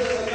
Oh,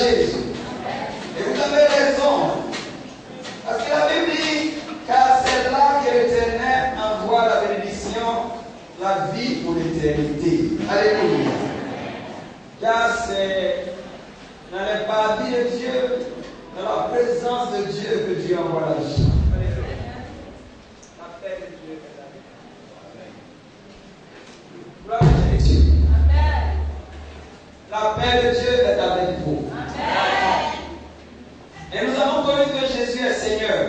Jésus. Et vous avez raison. Parce que la Bible dit, car c'est là que l'Éternel envoie la bénédiction, la vie pour l'éternité. Alléluia. Car c'est dans les paradis de Dieu, dans la présence de Dieu, que Dieu envoie la vie. La paix de Dieu est avec vous. Gloire à Jésus. La paix de Dieu est avec vous. Amen. Et nous avons connu que Jésus est Seigneur.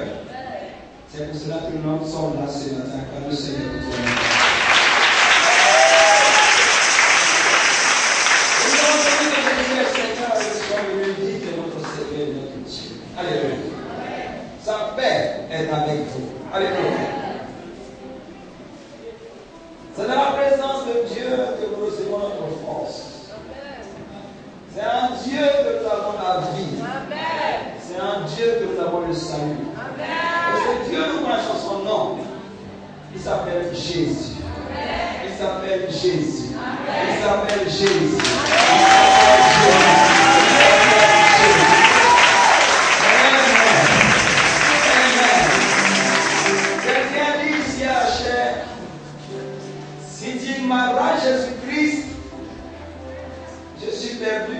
C'est pour cela que nous sommes là ce matin, car le Seigneur nous aime. Nous avons connu que Jésus est Seigneur et nous sommes venus dire que notre Seigneur est notre Dieu. Alléluia. Sa paix est avec vous. Alléluia. C'est dans la présence de Dieu que nous recevons notre force. C'est en Dieu que nous avons la vie. Amen. C'est en Dieu que nous avons le salut. Amen. Parce que Dieu nous marche en son nom. Il s'appelle Jésus. Amen. Il s'appelle Jésus. Amen. Il s'appelle Jésus. Quelqu'un dit ici à la chair, si tu m'arraches Jésus-Christ, je suis perdu.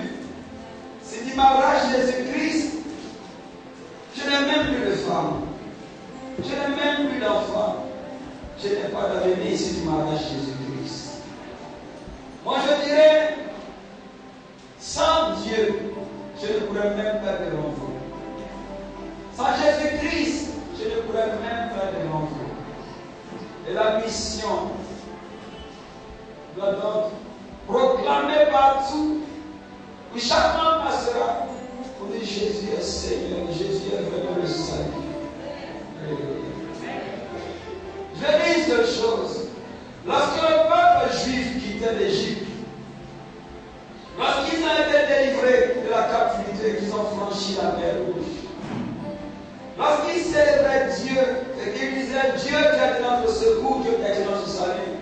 Si tu m'arraches Jésus-Christ, je n'ai même plus de femme. Je n'ai même plus d'enfant. Je n'ai pas d'avenir si tu m'arraches Jésus-Christ. Moi je dirais, sans Dieu, je ne pourrais même pas de l'enfant. Sans Jésus-Christ, je ne pourrais même pas de l'enfant. Et la mission doit donc proclamer partout où chaque homme passera pour dire Jésus est Seigneur, Jésus est vraiment le salut. Je dis une seule chose. Lorsque le peuple juif quittait l'Égypte, lorsqu'ils ont été délivrés de la captivité, qu'ils ont franchi la mer Rouge, lorsqu'ils célébraient Dieu et qu'ils disaient Dieu qui a été notre secours, Dieu qui a été notre salut,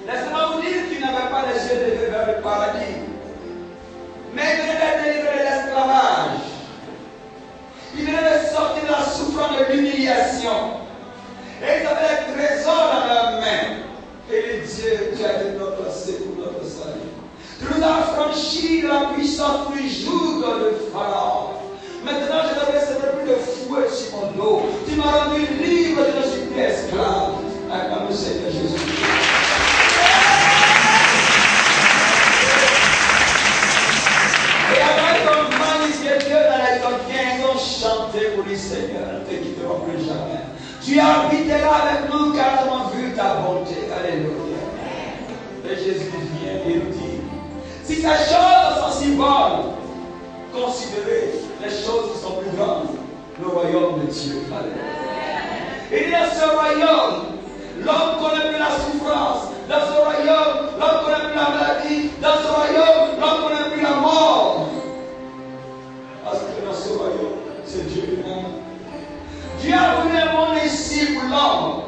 laissez-moi vous dire qu'ils n'avaient pas les yeux levés vers le paradis. Mais il venait d'être délivré de l'esclavage. Il venait de sortir de la souffrance de l'humiliation. Et ils avaient les trésors dans leurs mains. Et le Dieu, tu as été notre secours, notre salut. Tu nous as affranchis de la puissance du joug de Pharaon. Maintenant, je ne recevoir plus de fouet sur mon dos. Tu m'as rendu libre, je ne suis plus esclave. Acclame le Seigneur Jésus. Et après qu'on magnifiait Dieu dans les coquins, ils ont chanté pour lui, Seigneur, nous ne te quitterons plus jamais. Tu habiteras avec nous car nous avons vu ta bonté. Alléluia. Et Jésus vient et nous dit, si ces choses sont si bonnes, considérez les choses qui sont plus grandes, le royaume de Dieu. Alléluia. Et dans ce royaume, l'homme ne connaît plus la souffrance. Dans ce royaume, l'homme ne connaît plus la maladie. Dans ce royaume, l'homme ne connaît plus la mort. Parce que dans ce royaume, c'est Dieu lui-même. Dieu a voulu un monde ici pour l'homme.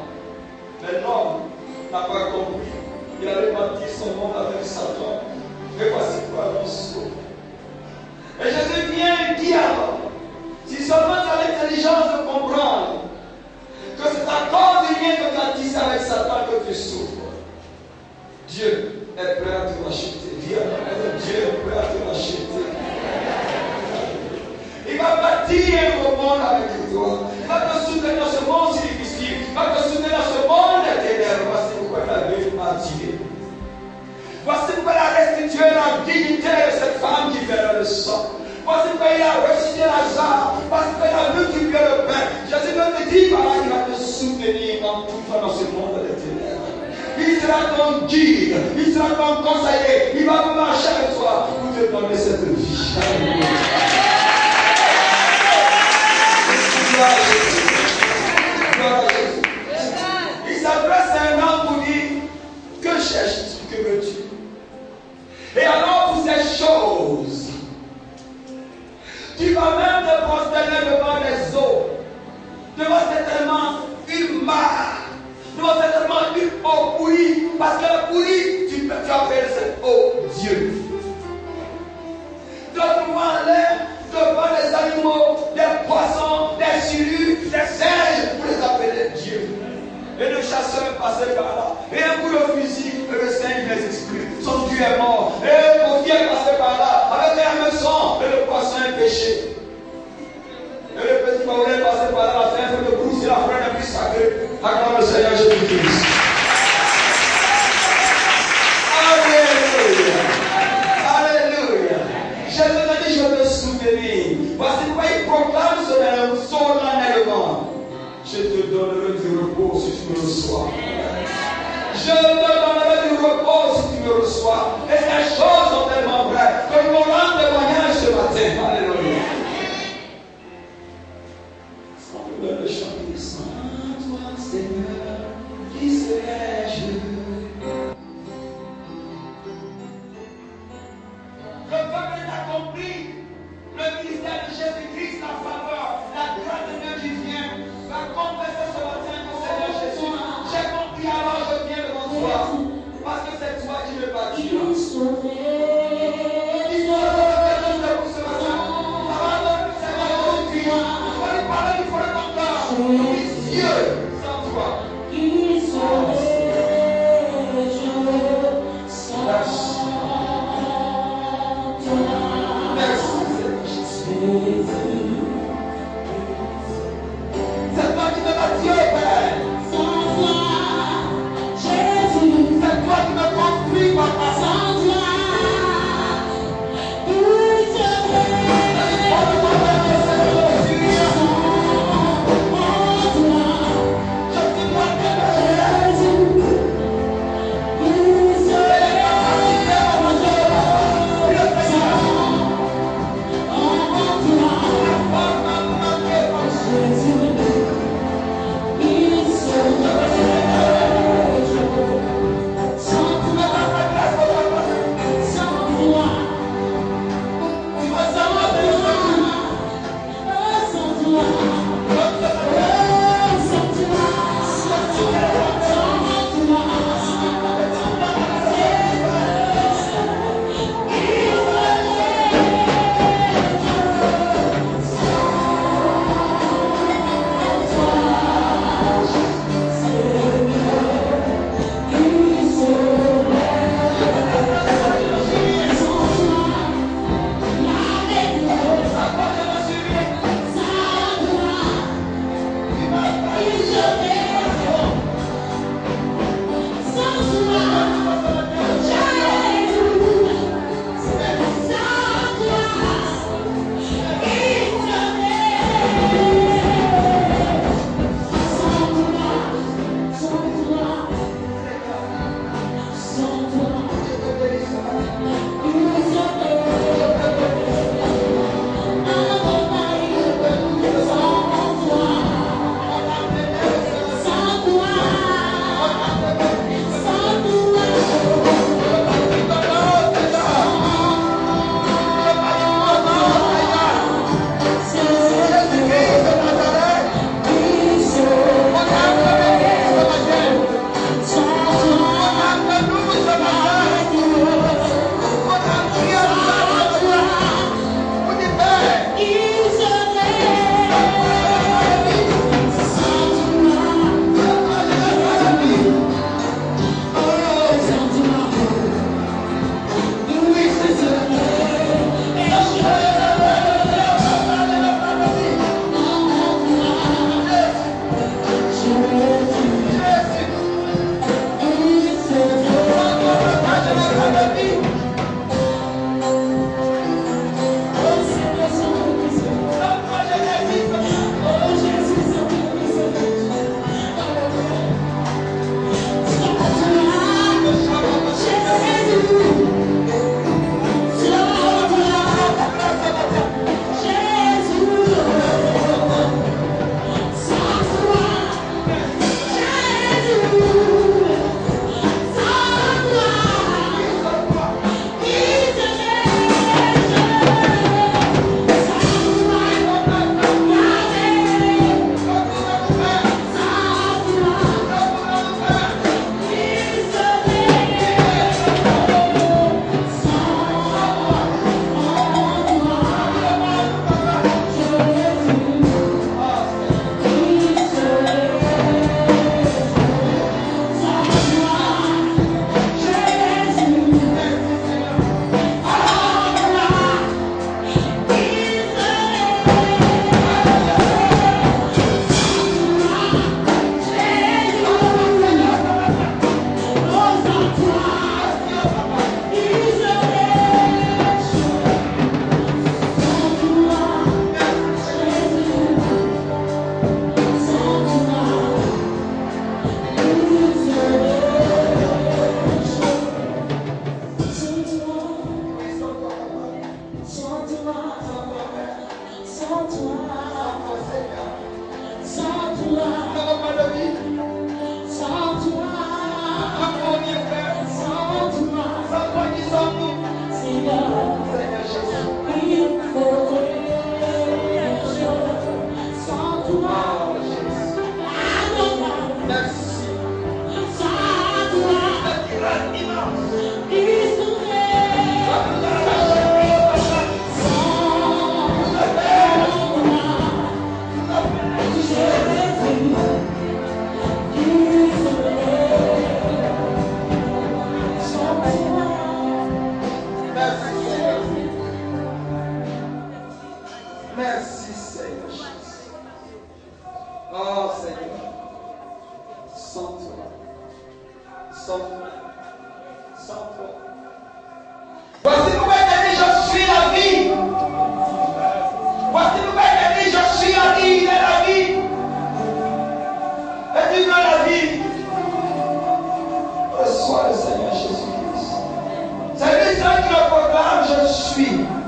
Mais l'homme n'a pas compris. Il a réparti son monde avec Satan. Et voici quoi l'on sauve. Et Jésus vient dire à l'homme, si seulement tu as l'intelligence de comprendre que c'est à cause du lien que tu as tissé avec Satan que tu souffres. Dieu est prêt à te racheter. Dieu est prêt à te racheter. Il va bâtir un nouveau monde avec toi. Il va te soutenir dans ce monde si difficile. Il va te soutenir dans ce monde éternel. Voici pourquoi il a attiré. Voici pourquoi il a restitué la dignité de cette femme qui verra le sang. Voici pourquoi il a ressuscité Lazare. Voici pourquoi il a multiplié le pain. Jésus me dit, voilà, il va te soutenir en tout temps dans ce monde des ténèbres. Il sera ton guide, il sera ton conseiller. Il va marcher avec toi pour te donner cette vie. Alléluia. Gloire à Jésus. Gloire à Jésus. Il s'adresse à un homme pour dire, que cherches-tu, que veux-tu? Et alors pour ces choses, tu vas même te prosterner devant les eaux, devant certainement une mare, devant certainement une eau pourrie, parce que la pourrie, tu appelles cette eau Dieu. Donne-moi l'air passer par là. Et un coup de fusil, le Seigneur les esprits. Son Dieu est mort. Et mon Dieu est passé par là. Avec un hameçon, et le poisson est péché. Et le petit Paul est passé par là, la fête de brousse et la frère est plus sacrée. Acclame le Seigneur Jésus-Christ. Alléluia. Alléluia. Je veux te soutenir. Voici pourquoi il proclame solennellement. Je te donnerai du repos si tu me reçois. Je te donnerai du repos si tu me reçois. Et ces choses sont tellement vraies que nous rendons témoignage ce matin. Alléluia. On peut le chanter sans toi, Seigneur, qui serais-je? Le peuple est accompli. Le ministère de Jésus-Christ, la faveur, la grâce de Dieu qui vient, va confesser ce matin mon Seigneur Jésus. J'ai compris, alors je viens devant toi. Parce que c'est toi qui me bâtis. Dis-moi ce matin. Pardonne, Seigneur Jésus-Christ. Il faut lui parler, il faut le entendre. Oui, Dieu, sans toi. Qui serais-je sans toi? Merci, Seigneur Jésus.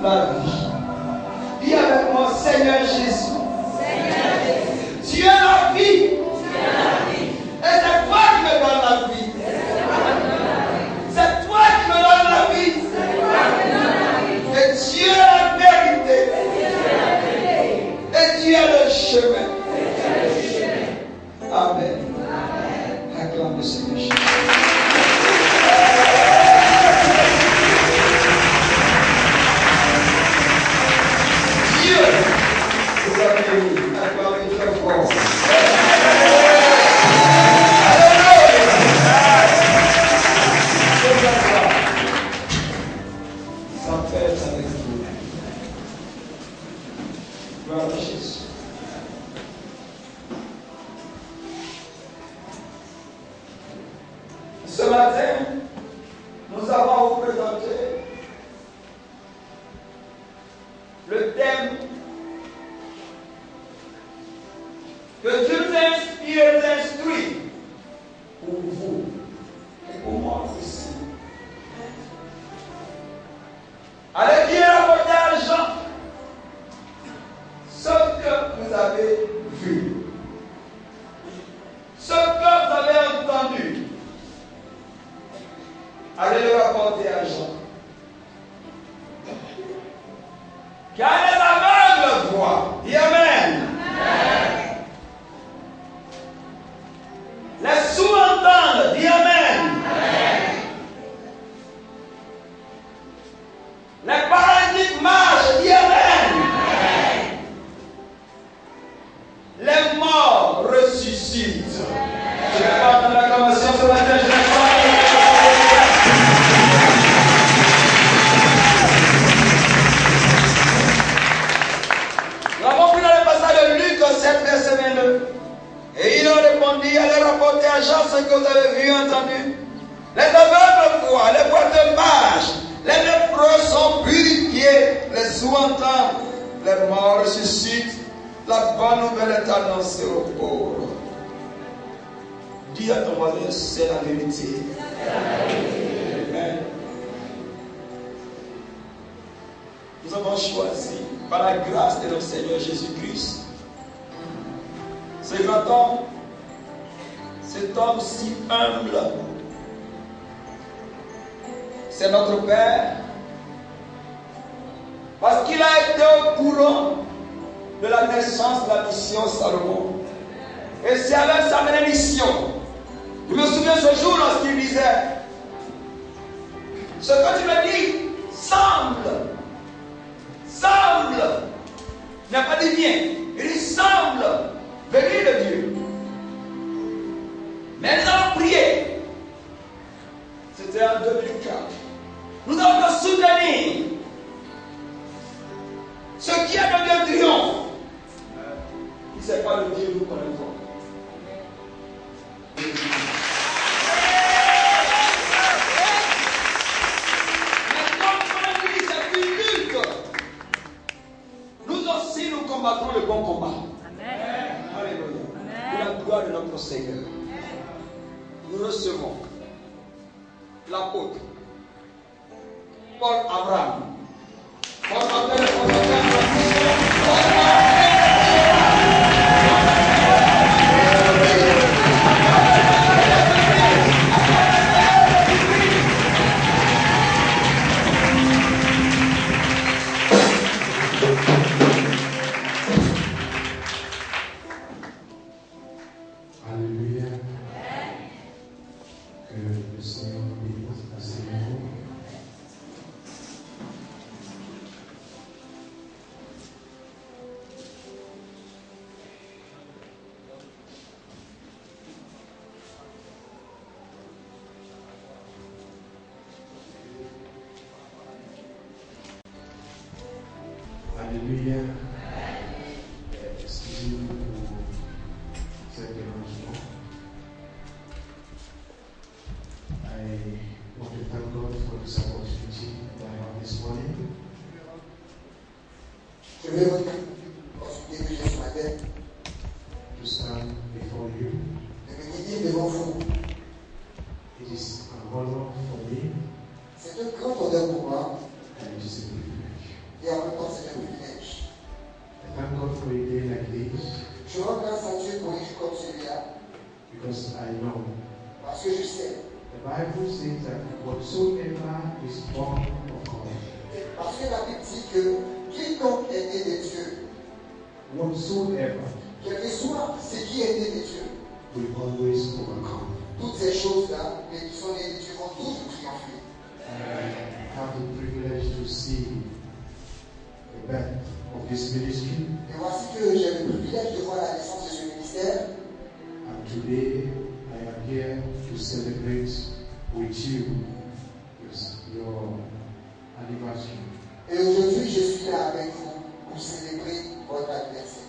la vie. Dis avec moi, Seigneur Jésus. Tu es la vie. Et c'est toi qui me donnes la vie. C'est toi qui me donnes la vie. Et tu es la vérité. Et tu es le chemin. Amen. Acclame le Seigneur Jésus. Dieu vous a béni. Acclamez très fort. Ça fait avec vous. Gloire à Jésus. Ce matin, nous allons vous présenter le thème que Dieu t'inspire et t'instruit pour vous et pour moi aussi. Allez bien rapporter à Jean ce que vous avez vu, ce que vous avez entendu. Allez le rapporter à Jean. Car les aveugles voient. Dis Amen. Les sourds entendent. Dis Amen. Les paralytiques marchent. Dis Amen. Les morts ressuscitent. Je vais pas entendre l'acclamation ce matin. Je vais pas. Nous avons pris dans le passage de Luc 7, verset 22. Et il a répondu, allez rapporter à Jean ce que vous avez vu et entendu. Les aveugles voient, les boiteux marchent, les lépreux sont purifiés, les sourds entendent, les morts ressuscitent, la bonne nouvelle est annoncée aux pauvres. Dis à ton voisin, c'est la vérité. Amen. Nous avons choisi, par la grâce de notre Seigneur Jésus-Christ, ce grand homme, cet homme si humble, c'est notre Père, parce qu'il a été au courant de la naissance de la mission Salomon. Et c'est avec sa bénédiction. Je me souviens ce jour lorsqu'il disait, ce que tu me dis semble, il n'a pas dit bien, il dit semble venir de Dieu. Mais nous avons prié. C'était en 2004. Nous allons te soutenir. Ce qui est de Dieu triomphe. Il ne sait pas le Dieu nous connaissons. Nous combattrons le bon combat. Amen. Alléluia. Pour la gloire de notre Seigneur. Nous recevons l'apôtre Paul Abraham. Paul Abraham. Alléluia. Excusez-nous pour ce dérangement. I want to thank God for this opportunity that I have this morning. Je vais vous consulter ce matin. To stand before you. De me dire devant vous. It is an honor for me C'est un grand honneur pour moi. and it is a privilege. because I know. Parce que je sais. The Bible says that whatsoever is born of God, Parce que la Bible dit que quiconque est né de Dieu, whatsoever, quel que soit ce qui est né de Dieu, will always overcome. toutes ces choses-là, mais qui sont nées de Dieu, vont toujours triompher. I have the privilege to see the birth of this ministry. Et voici que j'ai le privilège de voir la naissance de ce ministère. And today I am here to celebrate with you your anniversary. Et aujourd'hui, je suis là avec vous pour célébrer votre anniversaire.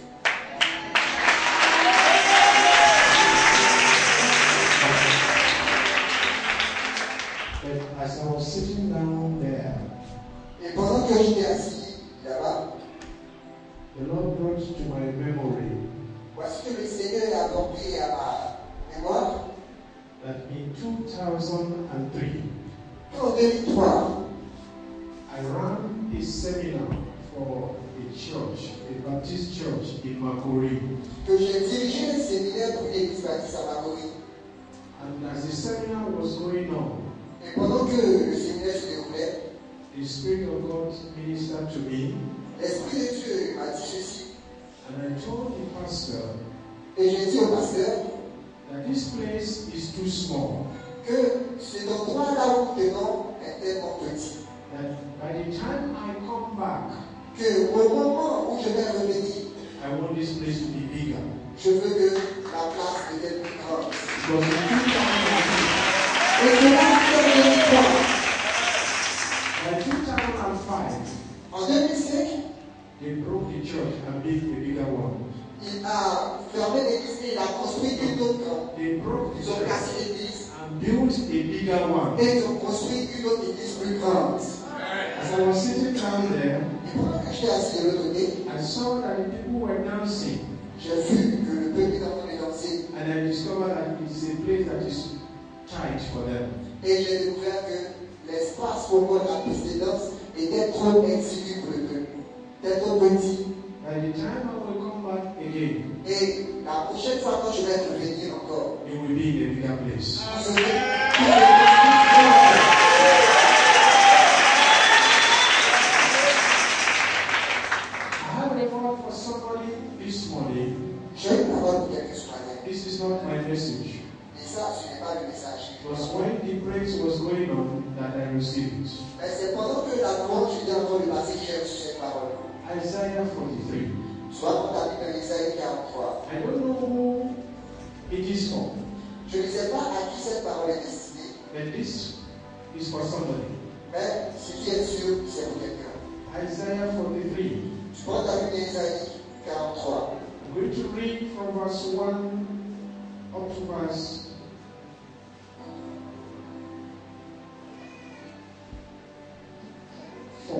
But as I was sitting down there, Et pendant que j'étais assis là-bas, the Lord brought to my memory voici que le Seigneur a apporté à ma mémoire that in 2003, qu'en 2003, I ran a seminar for a church, a Baptist church in Makori. que j'ai dirigé un séminaire pour l'église baptiste à Makori. And as the seminar was going on, Et pendant que le séminaire se déroulait, the Spirit of God ministered to me, l'Esprit de Dieu m'a dit ceci. and I told the pastor Et j'ai dit au pasteur that this place is too small, que cet endroit-là où nous tenons est tellement petit. that by the time I come back, Que au moment où je vais revenir, I want this place to be bigger. je veux que la place devienne plus grande. Because in 2003, Et cela en 2003. by 2005, En 2005, they broke the church and built a bigger one. il a fermé l'église et il a construit une autre grande. They broke the Ils ont church cassé l'église and built a bigger one. et ils ont construit une autre église plus grande. As I was sitting down there, Et pendant que j'étais assis de l'autre côté, I saw that the people were dancing, j'ai vu que le peuple est en train de danser. and I discovered that it is a place that is tight for them. Et j'ai découvert que l'espace pour moi, la piste de danse, était trop exigu pour le peuple. C'était trop petit. By the time I will come back again, Et la prochaine fois quand je vais revenir encore, it will be in a bigger place. vous serez plus grands. I have a word for somebody this morning. J'ai une parole pour quelqu'un ce matin. This is not my message. Et ça, ce n'est pas le message. It was when the praise was going on that I received it. Mais c'est pendant que la louange était en train de passer que j'ai reçu cette parole. Isaiah 43. Soit dans ta Bible dans Isaïe 43. I don't know who it is for, Je ne sais pas à qui cette parole est destinée. but this is for somebody. Mais ce qui est sûr, c'est pour quelqu'un. Isaiah 43. Je prends ta Bible dans Isaïe 43. I'm going to read from verse 1 up to verse 4.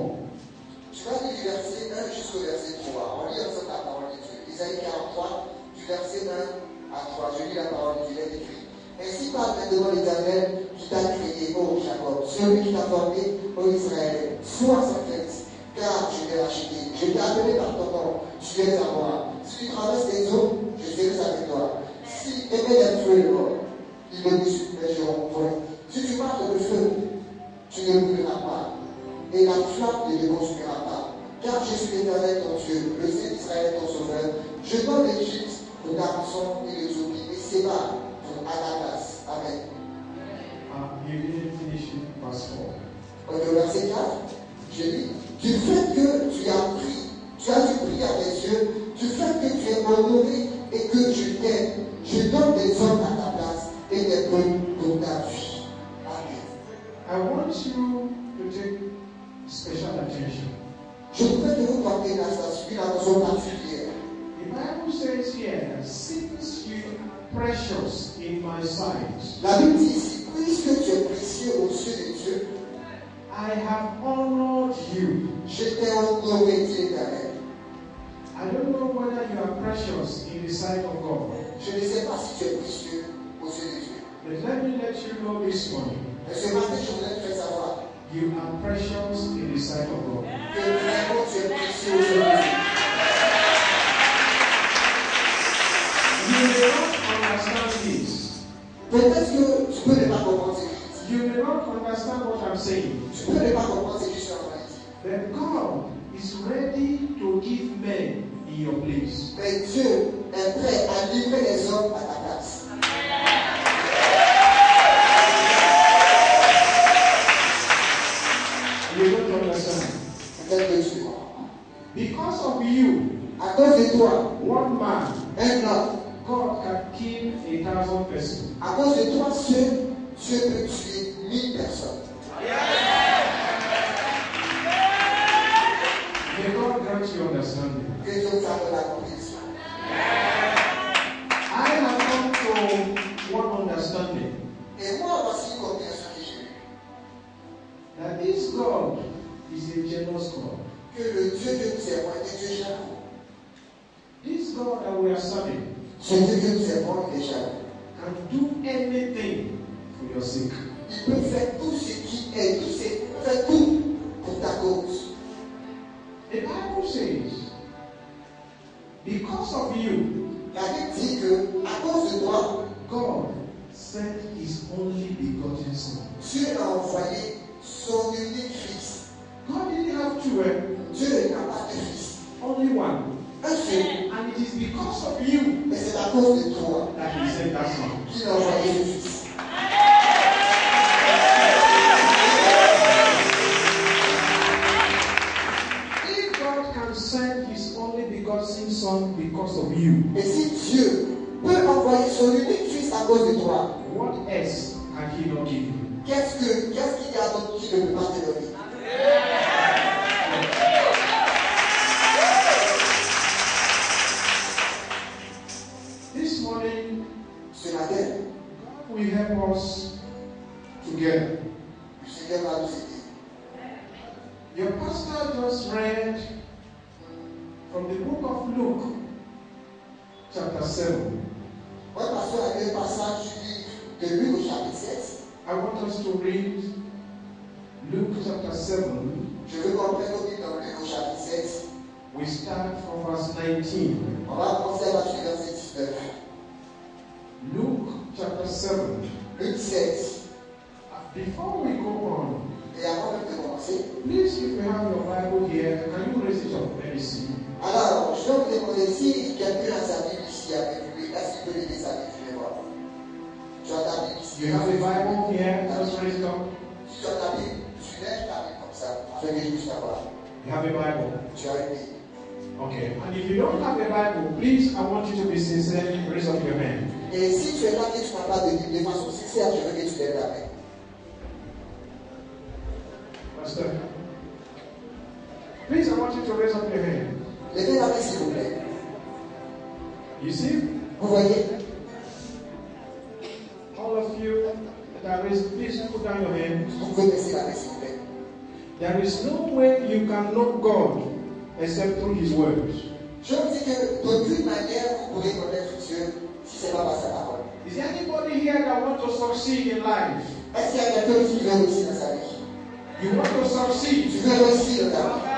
Je vais lire du verset 1 jusqu'au verset 3. On lit ensemble la parole de Dieu. Isaïe 43, du verset 1 à 3. Je lis la parole de Dieu, elle est écrite. Ainsi parle maintenant l'Éternel qui t'a créé, ô Jacob, celui qui t'a formé, ô Israël. Sois sans crainte, car je t'ai racheté. Je t'ai appelé par ton nom, tu viens à moi. Si tu traverses les eaux, je serai avec toi. Si aimer les feux le mort, ils ne me submergeront point. Si tu marches dans le feu, tu ne brûleras pas. Et la flamme ne te consumera pas. Car je suis l'Éternel ton Dieu, le Saint d'Israël ton sauveur. Je donne l'Égypte pour ta rançon et l'Éthiopie et Séba pour Anatas. Amen. You didn't finish it, verse 4. Au verset 4, je dis, du fait que tu as dû prier à mes yeux, du fait que tu es honoré et que je t'aime, je donne des hommes à ta place et des peuples pour ta vie. Amen. I want you to take special attention. Je voudrais que vous portez une attention particulière. The Bible says here, since you are precious in my sight, La Bible dit ici, puisque tu es précieux aux yeux de Dieu, I have honored you. je t'ai honoré, dit l'Éternel. I don't know whether you are precious in the sight of God, Je ne sais pas si tu es précieux aux yeux de Dieu. but let me let you know this morning, Mais ce matin, je voudrais te faire savoir you are precious in the sight of God. que vraiment tu es précieux aux yeux de Dieu. You may not understand this, I'm saying? Tu peux ne pas comprendre ce que je suis en train de dire. That God is ready to give men in your place. Mais Dieu est prêt à livrer les hommes à ta place. You don't understand. Peut-être que tu Because of you, à cause de toi, one man, un homme, God can kill 1,000 persons. à cause de toi seul, Dieu peut tuer 1000 personnes. May God grant you understanding. Que Dieu vous accorde la compréhension. I have come to one understanding Et moi, voici une compréhension que j'ai eue. that this God is a jealous God. Que le Dieu que nous servons est un Dieu jaloux. This God that we are serving Ce Dieu que nous servons est jaloux. can do anything for your sake. Il peut faire tout ce qui est, fait tout pour ta cause. The Bible says, because of you, La Bible dit que, à cause de toi, God sent His only begotten Son. Dieu a envoyé son unique fils. God didn't have children, Dieu n'a pas de fils. only one. Un seul. And it is because of you Mais c'est à cause de toi that He sent that Son. qu'il a envoyé le fils. If God can send His only begotten Son because of you, Et si Dieu peut envoyer son unique fils à cause de toi, what else can He not give you? qu'est-ce qu'il y a d'autre qui ne peut pas te donner? This morning, Ce matin, God will help us together. le Seigneur va nous aider. Your pastor just read from the book of Luke, chapter 7. Moi, pasteur, a lu un passage du livre de Luc au chapitre 7. I want us to read Luke chapter 7. Je veux qu'on prenne au livre dans Luc au chapitre 7. We start from verse 19. On va commencer à partir du verset 19. Luke chapter 7. Luc 7. Before we go on, Et avant même de commencer, please, if you have your Bible here, can you raise it up? Let me see. alors, je vais vous demander si quelqu'un a sa Bible ici avec lui, est-ce qu'il peut lever sa Bible? Je vais voir. Tu as ta Bible ici. You have a Bible here? Just raise it up. Si tu as ta Bible, tu lèves ta Bible comme ça, afin que je puisse l'avoir. You have a Bible. Tu as une Bible. Okay. And if you don't have a Bible, please, I want you to be sincere. Raise up your hand. Et si tu es là et tu n'as pas de Bible, de façon sincère, je veux que tu lèves la main. Pastor, please, I want you to raise up your hand. Levez la main, s'il vous plaît. You see? Vous voyez? All of you that are raised, please put down your hand. Vous pouvez baisser la main, s'il vous plaît. There is no way you can know God except through His words. Je vous dis que d'aucune manière, vous pourrez connaître Dieu si ce n'est pas par sa parole. Is there anybody here that wants to succeed in life? Est-ce qu'il y a quelqu'un qui veut réussir dans sa vie? You want to succeed? Tu veux réussir dans ta vie?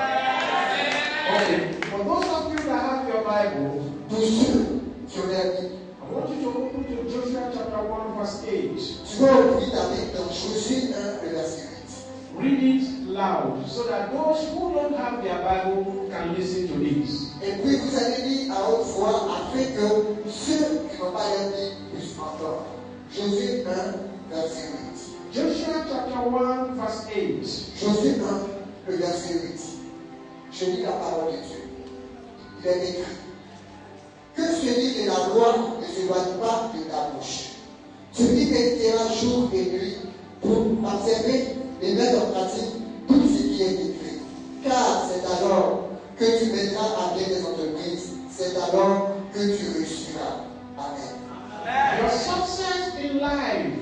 Okay. For those of you that have your Bible, Pour ceux qui ont la Bible, I want you to open to Joshua chapter 1, verse 8. tu vas ouvrir ta Bible dans Josué 1, le verset 8. Read it loud so that those who don't have their Bible can listen to this. Et puis vous allez lire à haute voix afin que ceux qui n'ont pas la Bible puissent entendre. Josué 1, verset 8. Joshua chapter 1, verse 8. Josué 1, le verset 8. Je lis la parole de Dieu. Il est écrit que celui de la loi ne s'éloigne pas de ta bouche. Celui méditera jour et nuit pour observer et mettre en pratique tout ce qui est écrit. Car c'est alors que tu mettras à bien tes entreprises. C'est alors que tu réussiras. Amen. Your success in life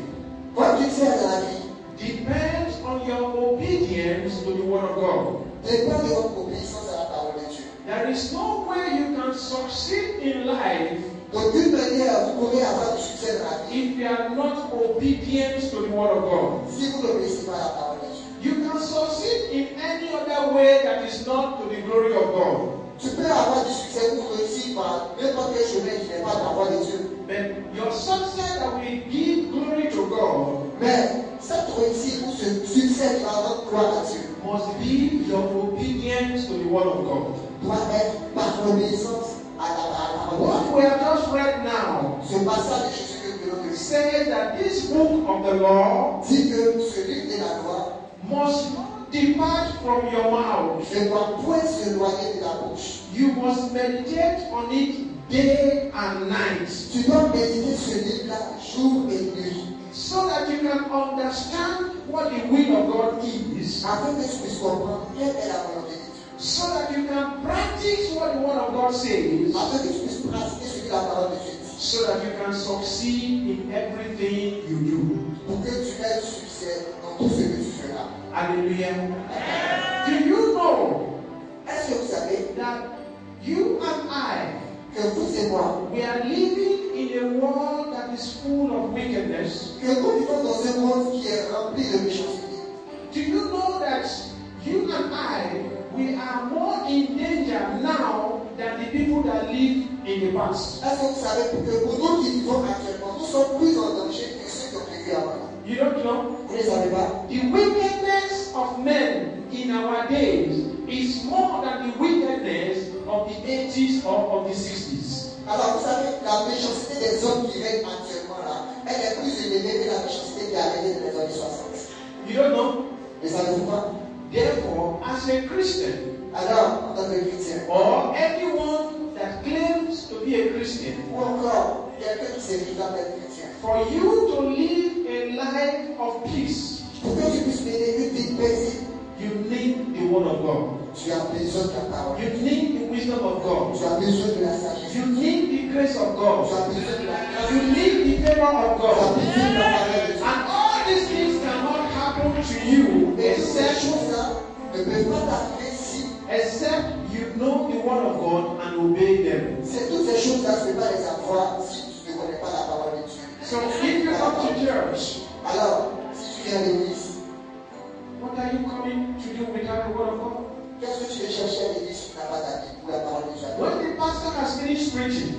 Votre succès dans la vie depends on your obedience to the Word of God. dépend de votre obéissance à la parole de Dieu. There is no way you can succeed in life D'aucune manière, vous pourrez avoir du succès dans la vie if you are not obedient to the Word of God. si vous n'obéissez pas à la parole de Dieu. You can succeed in any other way that is not to the glory of God. Tu peux avoir du succès pour réussir par n'importe quel chemin qui n'est pas la voie de Dieu. But your success that will give glory to God Mais cette réussite ou ce succès qui va rendre gloire à Dieu must be your obedience to the word of God. doit être par l'obéissance à la parole de What Dieu. we have just read now Ce passage de Jésus que nous avons lu says that this book of the law dit que ce livre de la loi must depart from your mouth. ne doit point s'éloigner de ta bouche. You must meditate on it day and night Tu dois méditer ce livre-là jour et nuit so that you can understand what the will of God is, afin que tu puisses comprendre quelle est la volonté de Dieu. so that you can practice what the word of God says, Afin que tu puisses pratiquer ce que la parole de Dieu dit. so that you can succeed in everything you do. Pour que tu aies du succès dans tout ce que tu feras. Hallelujah. Do you know Est-ce que vous savez that you and I, que vous et moi, we are living in a world that is full of wickedness? que nous vivons dans un monde qui est rempli de méchanceté? Do you know that you and I, we are more in danger now than the people that live in the past? Est-ce que vous savez que pour nous qui vivons actuellement, nous sommes plus en danger que ceux qui ont vécu avant? You don't know? Vous ne savez pas? The wickedness of men in our days is more than the wickedness of the 80s or of the 60s. Alors vous savez, la méchanceté des hommes qui règnent actuellement là, elle est plus élevée que la méchanceté qui a régné dans les années 60. You don't know? Mais savez-vous pas? Therefore, as a Christian, Alors, en tant que chrétien, or anyone that claims to be a Christian, ou encore quelqu'un qui s'est vivant d'être chrétien, for you to live a life of peace, pour que tu puisses mener une vie paisible, you need the word of God. tu as besoin de la parole. You need the wisdom of God. Tu as besoin de la sagesse. You need the grace of Tu God. as besoin de la grâce. You need the favor of Tu as God. besoin de la parole de Dieu. And all these things cannot happen to you Et toutes ces except choses-là ne peuvent pas t'arriver si you know the word of God and obey them. toutes ces choses-là, tu ne peux pas les avoir si tu ne connais pas la parole de Dieu. So if you come to church, Alors, si tu viens à l'église, what are you coming to do without the word of God? qu'est-ce que tu veux chercher à l'église si tu n'as pas ta Bible ou la parole de Dieu? When the pastor has finished preaching,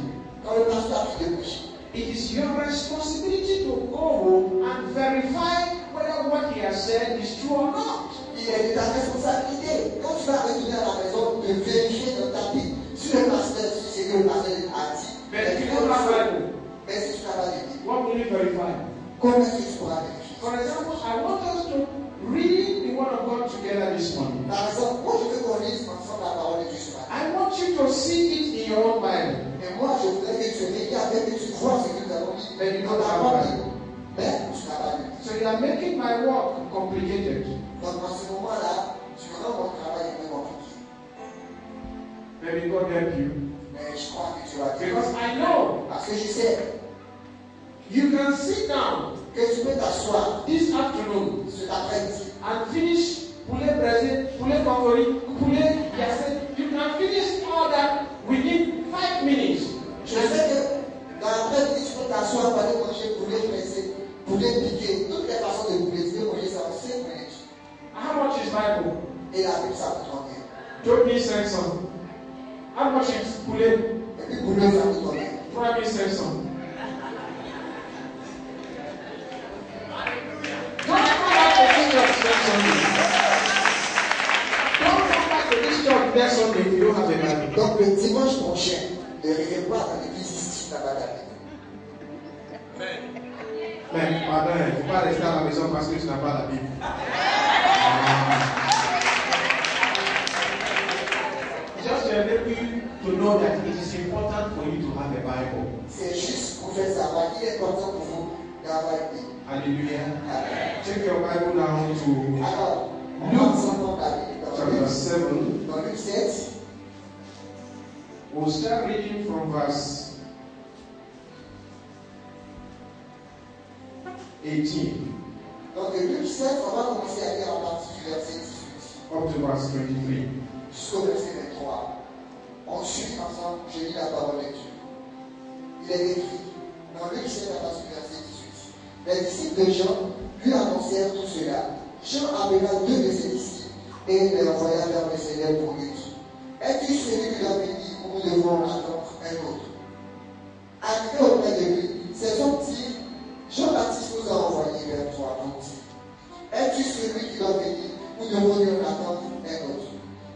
Quand le pasteur a fini de prêcher, it is your responsibility to go home and verify whether what he has said is true or not. il est de ta responsabilité. Quand tu vas retourner à la maison, de vérifier dans ta Bible si le pasteur, si c'est que le pasteur a dit. But if you don't have Bible, Mais si tu n'as pas de Bible, what will you verify? comment est-ce que tu pourras vérifier? For example, I want us to read the word of God together this morning. Par exemple, moi je veux qu'on lise ensemble la parole de Dieu ce matin. I want you to see it in your own Bible. Et moi je voudrais que tu regardes et que tu vois ce que nous avons dit. Mais dans ta propre Bible. Mais tu n'as pas de Bible. So you are making my work complicated. Donc en ce moment-là, tu rends mon travail un peu compliqué. Maybe God help you. Mais je crois que tu vas dire. Because I know Parce que je sais you can sit down que tu peux t'asseoir this afternoon cet après-midi and finish poulet braisé, poulet favori, poulet yacé. You can finish all that within 5 minutes. Je sais que dans l'après-midi, tu peux t'asseoir pour aller manger poulet pressé, poulet piqué, toutes les façons de poulet, tu peux manger ça en 5 minutes. How much is Bible? Et la Bible, ça coûte combien? Don't be 500. How much is poulet? Et puis poulet, ça coûte combien? 3,500. Don't come back to this church next Sunday. Don't come back to this church next Sunday if you don't have a Bible. Donc le dimanche prochain, ne reviens pas dans l'église si tu n'as pas la Bible. Mais, pardon, il ne faut pas rester à la maison parce que tu n'as pas la Bible. Just to enable you to know that it is important for you to have a Bible. C'est juste pour faire savoir qu'il est important pour vous d'avoir une Bible. Hallelujah. Take your Bible down to Alors, on va ensemble la Bible chapter 7. dans Luc 7. We'll start reading from verse 18 Donc Luc 7, on va commencer à lire à partir du verset 18 up to verse 23. jusqu'au verset 23. On suit ensemble, je lis la parole de Dieu. Il est écrit dans Luc 7 à partir du verset 18. Les disciples de Jean lui annoncèrent tout cela. Jean appela 2 de ses disciples et les envoya vers le Seigneur pour lui dire: Es-tu celui qui doit venir ou nous devons attendre un autre? Arrivé auprès de lui, ces hommes dirent: Jean-Baptiste nous a envoyés vers toi pour dire: Es-tu celui qui doit venir ou devons-nous en attendre un autre?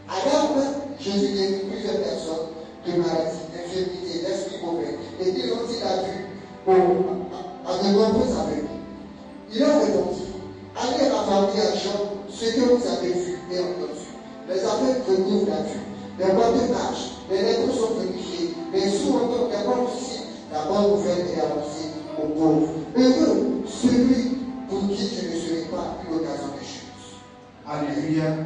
Alors, Jésus guérit plusieurs personnes de maladies, d'infirmités, d'esprits mauvais. Et ils ont-ils a vu à de nombreux aveugles. Il leur répondit, allez rapporter à Jean ce que vous avez vu et entendu. Les aveugles recouvrent la vue, les boiteux marchent, les lépreux sont purifiés, les sourds entendent, les morts aussi. La bonne nouvelle est annoncée aux pauvres. Heureux celui pour qui je ne serai pas eu l'occasion de chute. Hallelujah.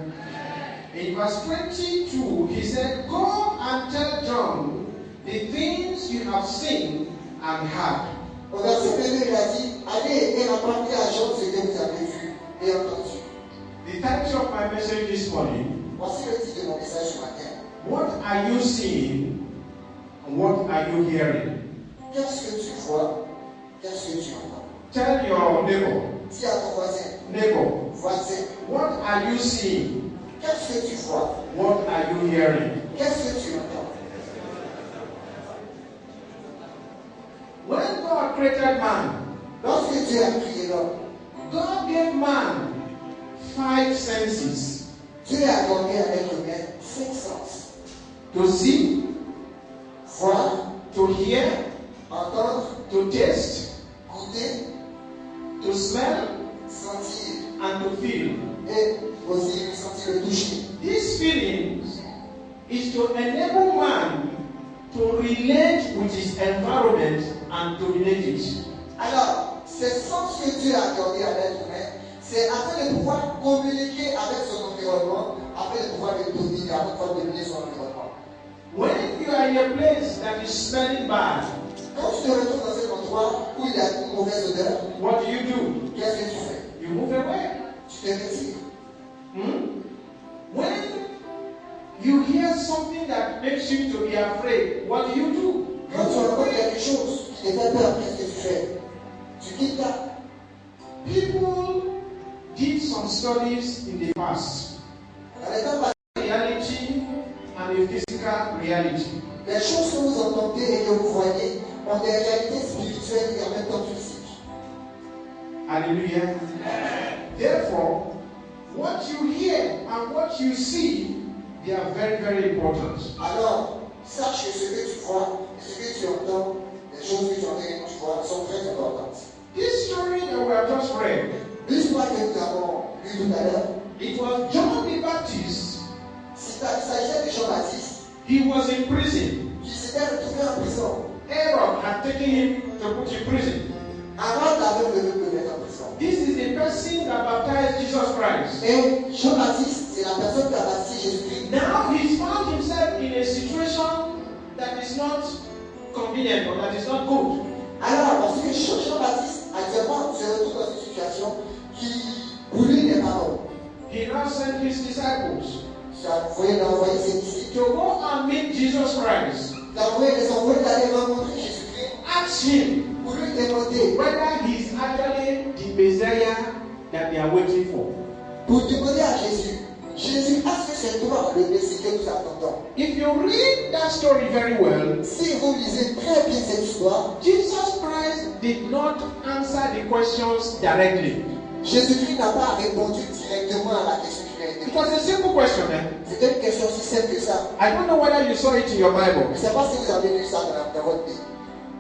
In verse 22, he said, go and tell John the things you have seen and heard. Au verset 22, il a dit, allez et rapportez à Jean ce que vous avez vu et entendu. The title of my message this morning, Voici le titre de mon message ce matin. what are you seeing and what are you hearing? Qu'est-ce que tu vois? Qu'est-ce que tu entends? Tell your neighbor, Dis à ton voisin, neighbor, voisin, what are you seeing? qu'est-ce que tu vois? What are you hearing? Qu'est-ce que tu entends? When God created man, Lorsque Dieu a créé l'homme, God gave man 5 senses: Dieu a accordé à l'être humain 5 sens. to see, Voir, to hear, entendre, to taste, goûter, to smell, sentir and to feel. et aussi sentir le toucher. These feelings is to enable man to relate with his environment and dominate it. Alors, ces sens que Dieu a accordé à l'être humain, c'est afin de pouvoir communiquer avec son environnement, afin de pouvoir le dominer, afin de pouvoir dominer son environnement. When you are in a place that is smelling bad, Quand tu te retrouves dans un endroit où il y a une mauvaise odeur, what do? qu'est-ce que tu fais? You move away. Tu te retires. When you hear something that makes you to be afraid, what do? Quand tu entends quelque chose qui te fait peur, qu'est-ce que tu fais? Tu quittes là. People did some studies in the past. Dans les temps passés, Reality and a physical reality. les choses que vous entendez et que vous voyez ont des réalités spirituelles et en même temps physiques. Hallelujah. Therefore, what you hear and what you see, they are very, very important. Alors, sache que ce que tu vois et ce que tu entends, les choses que tu entends et que tu vois sont très importantes. This story that we have just read, L'histoire que nous avons lue tout à l'heure, it was John the Baptist. il s'agissait de Jean-Baptiste He was in prison. qui s'était retrouvé en prison. Herod had taken him to put in prison. Avant d'aveugle de le mettre en prison. This is the person that baptized Jesus Christ. Et Jean-Baptiste, c'est la personne qui a baptisé Jésus-Christ. Now he's found himself in a situation that is not convenient or that is not good. Alors, parce que Jean-Baptiste, actuellement, se retrouve dans une situation qui, pour lui, n'est pas bonne. He now sent his disciples Il a envoyé ses disciples. to go and meet Jesus Christ. Il a envoyé les envoyés d'aller rencontrer Jésus-Christ Ask him pour lui demander, whether he's actually the Messiah that they are waiting for. pour demander à Jésus, Jésus, est-ce que c'est toi le Messie que nous attendons? If you read that story very well, Si vous lisez très bien cette histoire, Jesus Christ did not answer the questions directly. Jésus-Christ n'a pas répondu directement à la question qui lui a été It was a simple question. C'était une question aussi simple que ça. I don't know whether you saw it in your Bible. Je ne sais pas si vous avez lu ça dans votre Bible.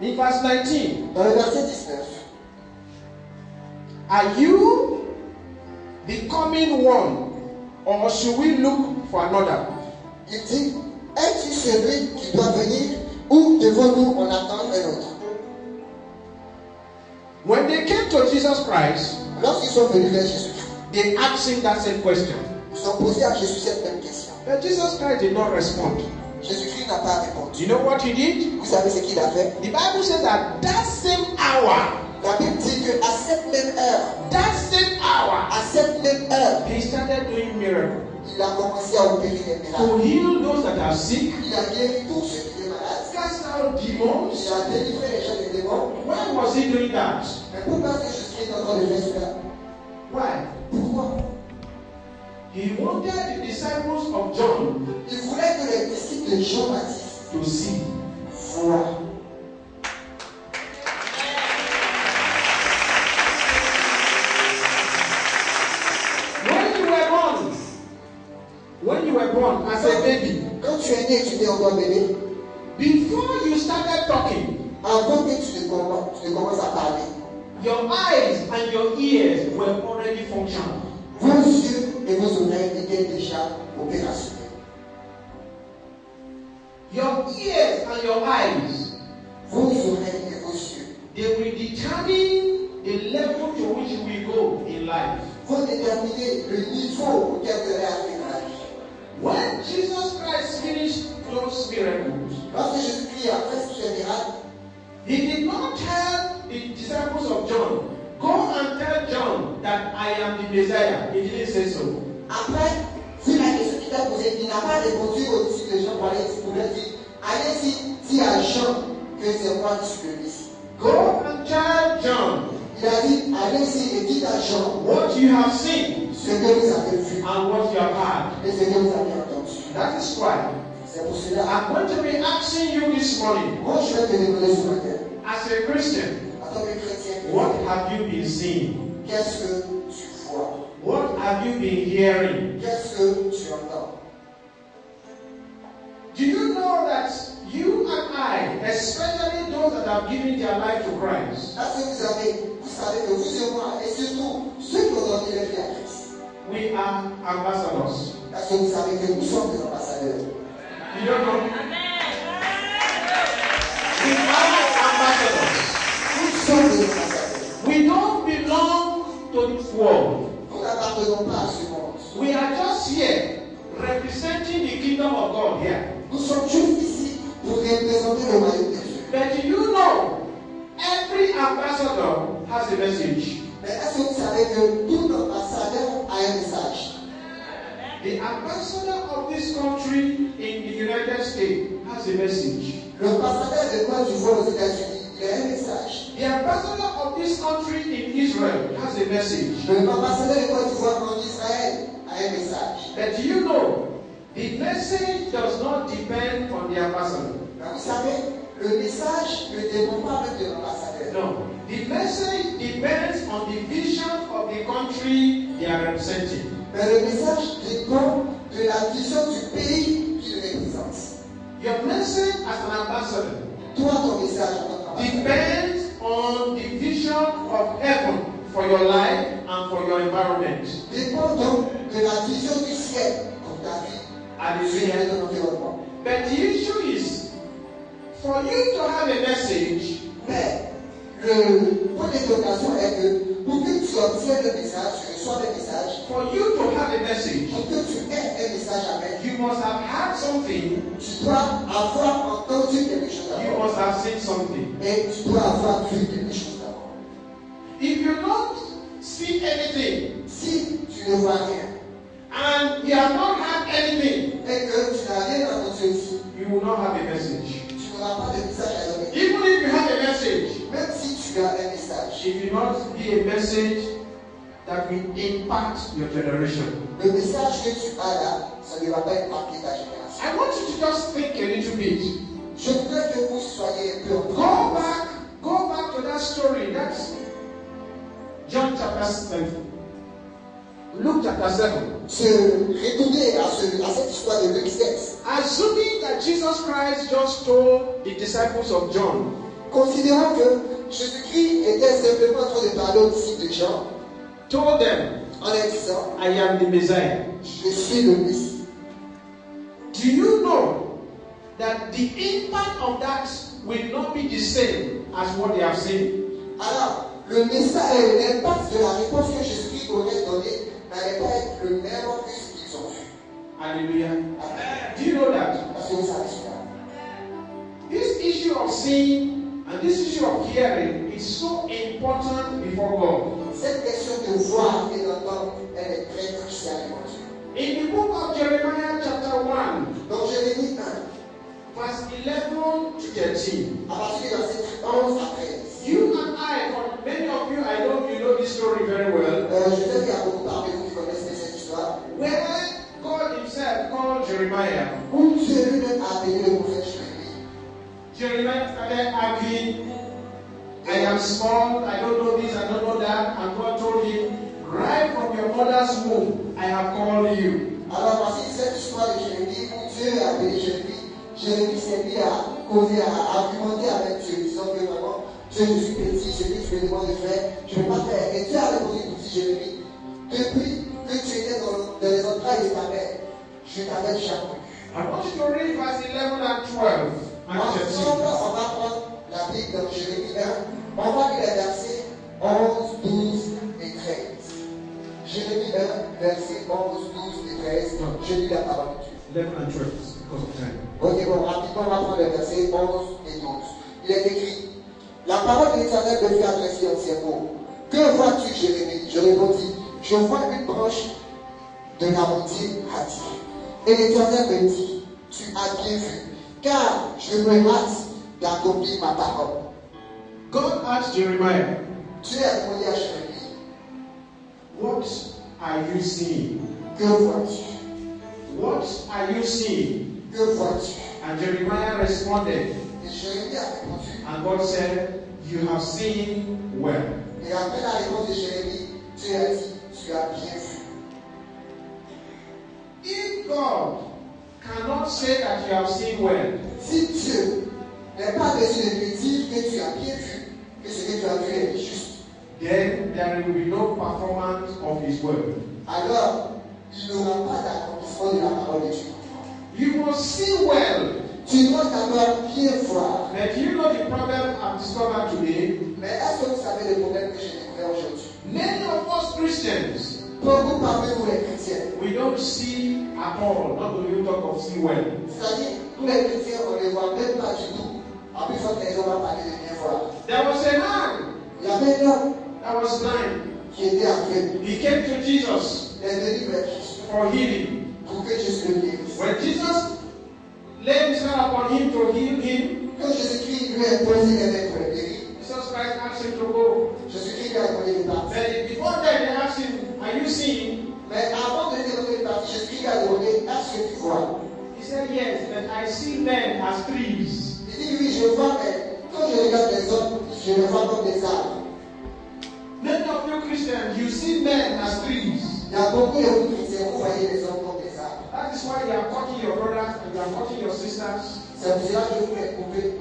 In verse 19, Dans le verset 19, are you the coming one, or should we look for another? il dit, es-tu celui qui doit venir ou devons-nous en attendre un autre? When they came to Jesus Christ, Lorsqu'ils sont venus vers Jésus, they asked him that same question. ils ont posé à Jésus cette même question. But Jesus Christ did not respond. Jésus-Christ n'a pas répondu. You know what he did? Vous savez ce qu'il a fait? The Bible says that that same hour, La Bible dit qu'à cette même heure, à cette même heure, he started doing miracles il a commencé à opérer des miracles. to heal those that are sick, Il a guéri tous ceux qui étaient malades. cast out demons. Il a délivré les gens des démons. Why was he doing that? Mais pourquoi est-ce que Jésus-Christ est en train de faire cela? Why? Pourquoi? He wanted the disciples of John Il voulait que les disciples de Jean-Baptiste to see. voient. were born as a baby, Quand tu es né, tu étais encore bébé. before you started talking, Avant que tu commences à parler, your eyes and your ears were already functional. vos yeux et vos oreilles étaient déjà opérationnels. Your ears and your eyes, Vos oreilles et vos yeux they will determine the level to which you will go in life. vont déterminer le niveau auquel vous allez arriver dans la vie. When Jesus Christ finished those miracles, Lorsque Jésus-Christ a fait tous ces miracles, he did not tell the disciples of John, go and tell John that I am the Messiah. He didn't say so. après, vu la question qu'il t'a posée, il n'a pas répondu aux disciples de Jean pour leur dire, allez-y, dis à Jean que c'est moi qui suis le Messie. Go and tell John Il a dit, allez-y et dites à Jean what you have seen ce que vous avez vu and what you have heard. et ce que vous avez entendu. That is why C'est pour cela, I'm going to be asking you this morning, moi je vais te demander ce matin, as a Christian, en tant que chrétien, what have you been seeing? qu'est-ce que tu vois? What have you been hearing? Qu'est-ce que tu entends? Do you know that you and I, especially those that have given their life to Christ, Est-ce que vous savez que vous et moi, et surtout ceux qui ont donné leur vie à Christ, we are ambassadors? est-ce que vous savez que nous sommes des ambassadeurs? You don't know? We are ambassadors. Nous sommes des ambassadeurs. We don't belong to this world. Nous n'appartenons pas à ce monde. We are just here representing the kingdom of God here. Nous sommes juste ici pour représenter le royaume de Dieu. But you know, every ambassador has a message. Mais est-ce que vous savez que tout ambassadeur a un message? The ambassador of this country in the United States has a message. L'ambassadeur de Côte d'Ivoire aux États-Unis, il a un message. The ambassador of this country in Israel has a message. L'ambassadeur de Côte d'Ivoire en Israël a un message. But you know, the message does not depend on the ambassador. Mais vous savez, le message ne dépend pas même de l'ambassadeur. No, the message depends on the vision of the country they are representing. Mais le message dépend de la vision du pays qu'il représente. Your message as an ambassador Toi, ton message en tant qu'ambassadeur depends on the vision of heaven for your life and for your environment. dépend donc de la vision du ciel pour ta vie et Hallelujah. de ton environnement. But the issue is, for you to have a message, Mais le point d'interrogation est que pour que tu obtiennes le message, tu reçois le message, for you to have a message, pour que tu aies un message avec, you must have had something, tu dois avoir entendu quelque chose you avant. must have seen something. Et tu dois avoir vu quelque chose avant. If you don't see anything Si tu ne vois rien and you have not had anything, et que tu n'as rien entendu aussi, you will not have a message. tu n'auras pas de message à donner. Even if you have a message, Même si tu as un message, it will not be a message that will impact your generation. le message que tu as là, ça ne va pas impacter ta génération. I want you to just think a little bit. Je voudrais que vous soyez un peu en Go back to that story. That's John chapter 7. Luke chapter 7. Retourner à cette histoire de Luc 7. Assuming that Jesus Christ just told the disciples of John, Considérons que Jésus-Christ était simplement en train de parler aux disciples de Jean told them, en leur disant, I am the Messiah. je suis le Messie. Do you know that the impact of that will not be the same as what they have seen? Alors, le message, l'impact de la réponse que Jésus-Christ aurait donnée n'allait pas être le même que ce qu'ils ont vu. Hallelujah. Amen. Do you know that? Parce que vous savez cela. This issue of seeing and this issue of hearing is so important before God. Cette question de voir et d'entendre, elle est très cruciale pour Dieu. In the book of Jeremiah chapter 1, Donc, Jérémie 1, verse 11 to 13. à partir du verset 11 à 13. You and I, for many of you, I know you know this story very well, Je sais qu'il y a beaucoup parmi vous qui connaissent cette histoire. where God himself called Jeremiah. Où Dieu lui-même a appelé le prophète Jérémie. Jeremiah started arguing, I am small, I don't know this, I don't know that, and God told him, right from your mother's womb, I have called you. Alors voici cette histoire de Jérémie où Dieu a appelé Jérémie. Jérémie s'est mis à causer, à argumenter avec Dieu, disant que vraiment, Dieu, je suis petit, ce que tu me demandes de faire, je ne vais pas faire. Et Dieu a répondu, il dit Jérémie, depuis que tu étais dans les entrailles de ta mère, je t'avais déjà connu. I want you to read verse 11 and 12. Ensemble, on va prendre la Bible dans Jérémie 1. On va lire les versets 11, 12 et 13. Jérémie 1, versets 11, 12 et 13. Je lis la parole de Dieu. 11 and 12, because of time. Ok, bon, rapidement, on va prendre les versets 11 et 12. Il est écrit, la parole de l'Éternel me fait adresser en ces mots. Que vois-tu, Jérémie? Je répondis, je vois une branche de l'amandier hâtie. Et l'Éternel me dit, tu as bien vu, car je me hâte d'accomplir ma parole. God asked Jeremiah, Dieu a répondu à Jérémie, what are you seeing? que vois-tu? What are you seeing? Que vois-tu? And Jeremiah responded, Et Jérémie a répondu, and God said, you have seen well. et après la réponse de Jérémie, Dieu a dit, tu as bien vu. If God cannot say that you have seen well, Si Dieu n'est pas besoin de te dire que tu as bien vu, que ce que tu as vu est juste, then there will be no performance of His word. alors il n'aura pas d'accomplissement de la parole de Dieu. You must see well. Tu dois d'abord bien voir. But do you know the problem I've discovered today? Mais est-ce que vous savez le problème que j'ai découvert aujourd'hui? Many of us Christians, Beaucoup parmi nous les chrétiens, we don't see at all, not to even talk of see well. c'est-à-dire tous les chrétiens, on ne les voit même pas du tout. En plus, quand les gens vont parler de bien voir. There was a man Il y avait un homme that was blind. qui était aveugle. He came to Jesus Il est venu vers Jésus for healing. pour que Jésus le guérisse. When Jesus laid his hand upon him to heal him, Quand Jésus-Christ lui a imposé les mains pour le guérir, Jesus Christ asked him to go. Jésus-Christ lui a demandé de partir. But before that, they asked him, are you seeing? Mais avant de lui demander de partir, Jésus-Christ lui a demandé, est-ce que tu vois? He said, yes, but I see men as trees. Il dit, oui, je vois, mais quand je regarde les hommes, je les vois comme des arbres. Many of you Christians, you see men as trees. Il y a beaucoup de vous chrétiens, vous voyez les hommes comme des arbres. That is why you are courting your brothers and you are courting your sisters. C'est pour cela que vous les coupez.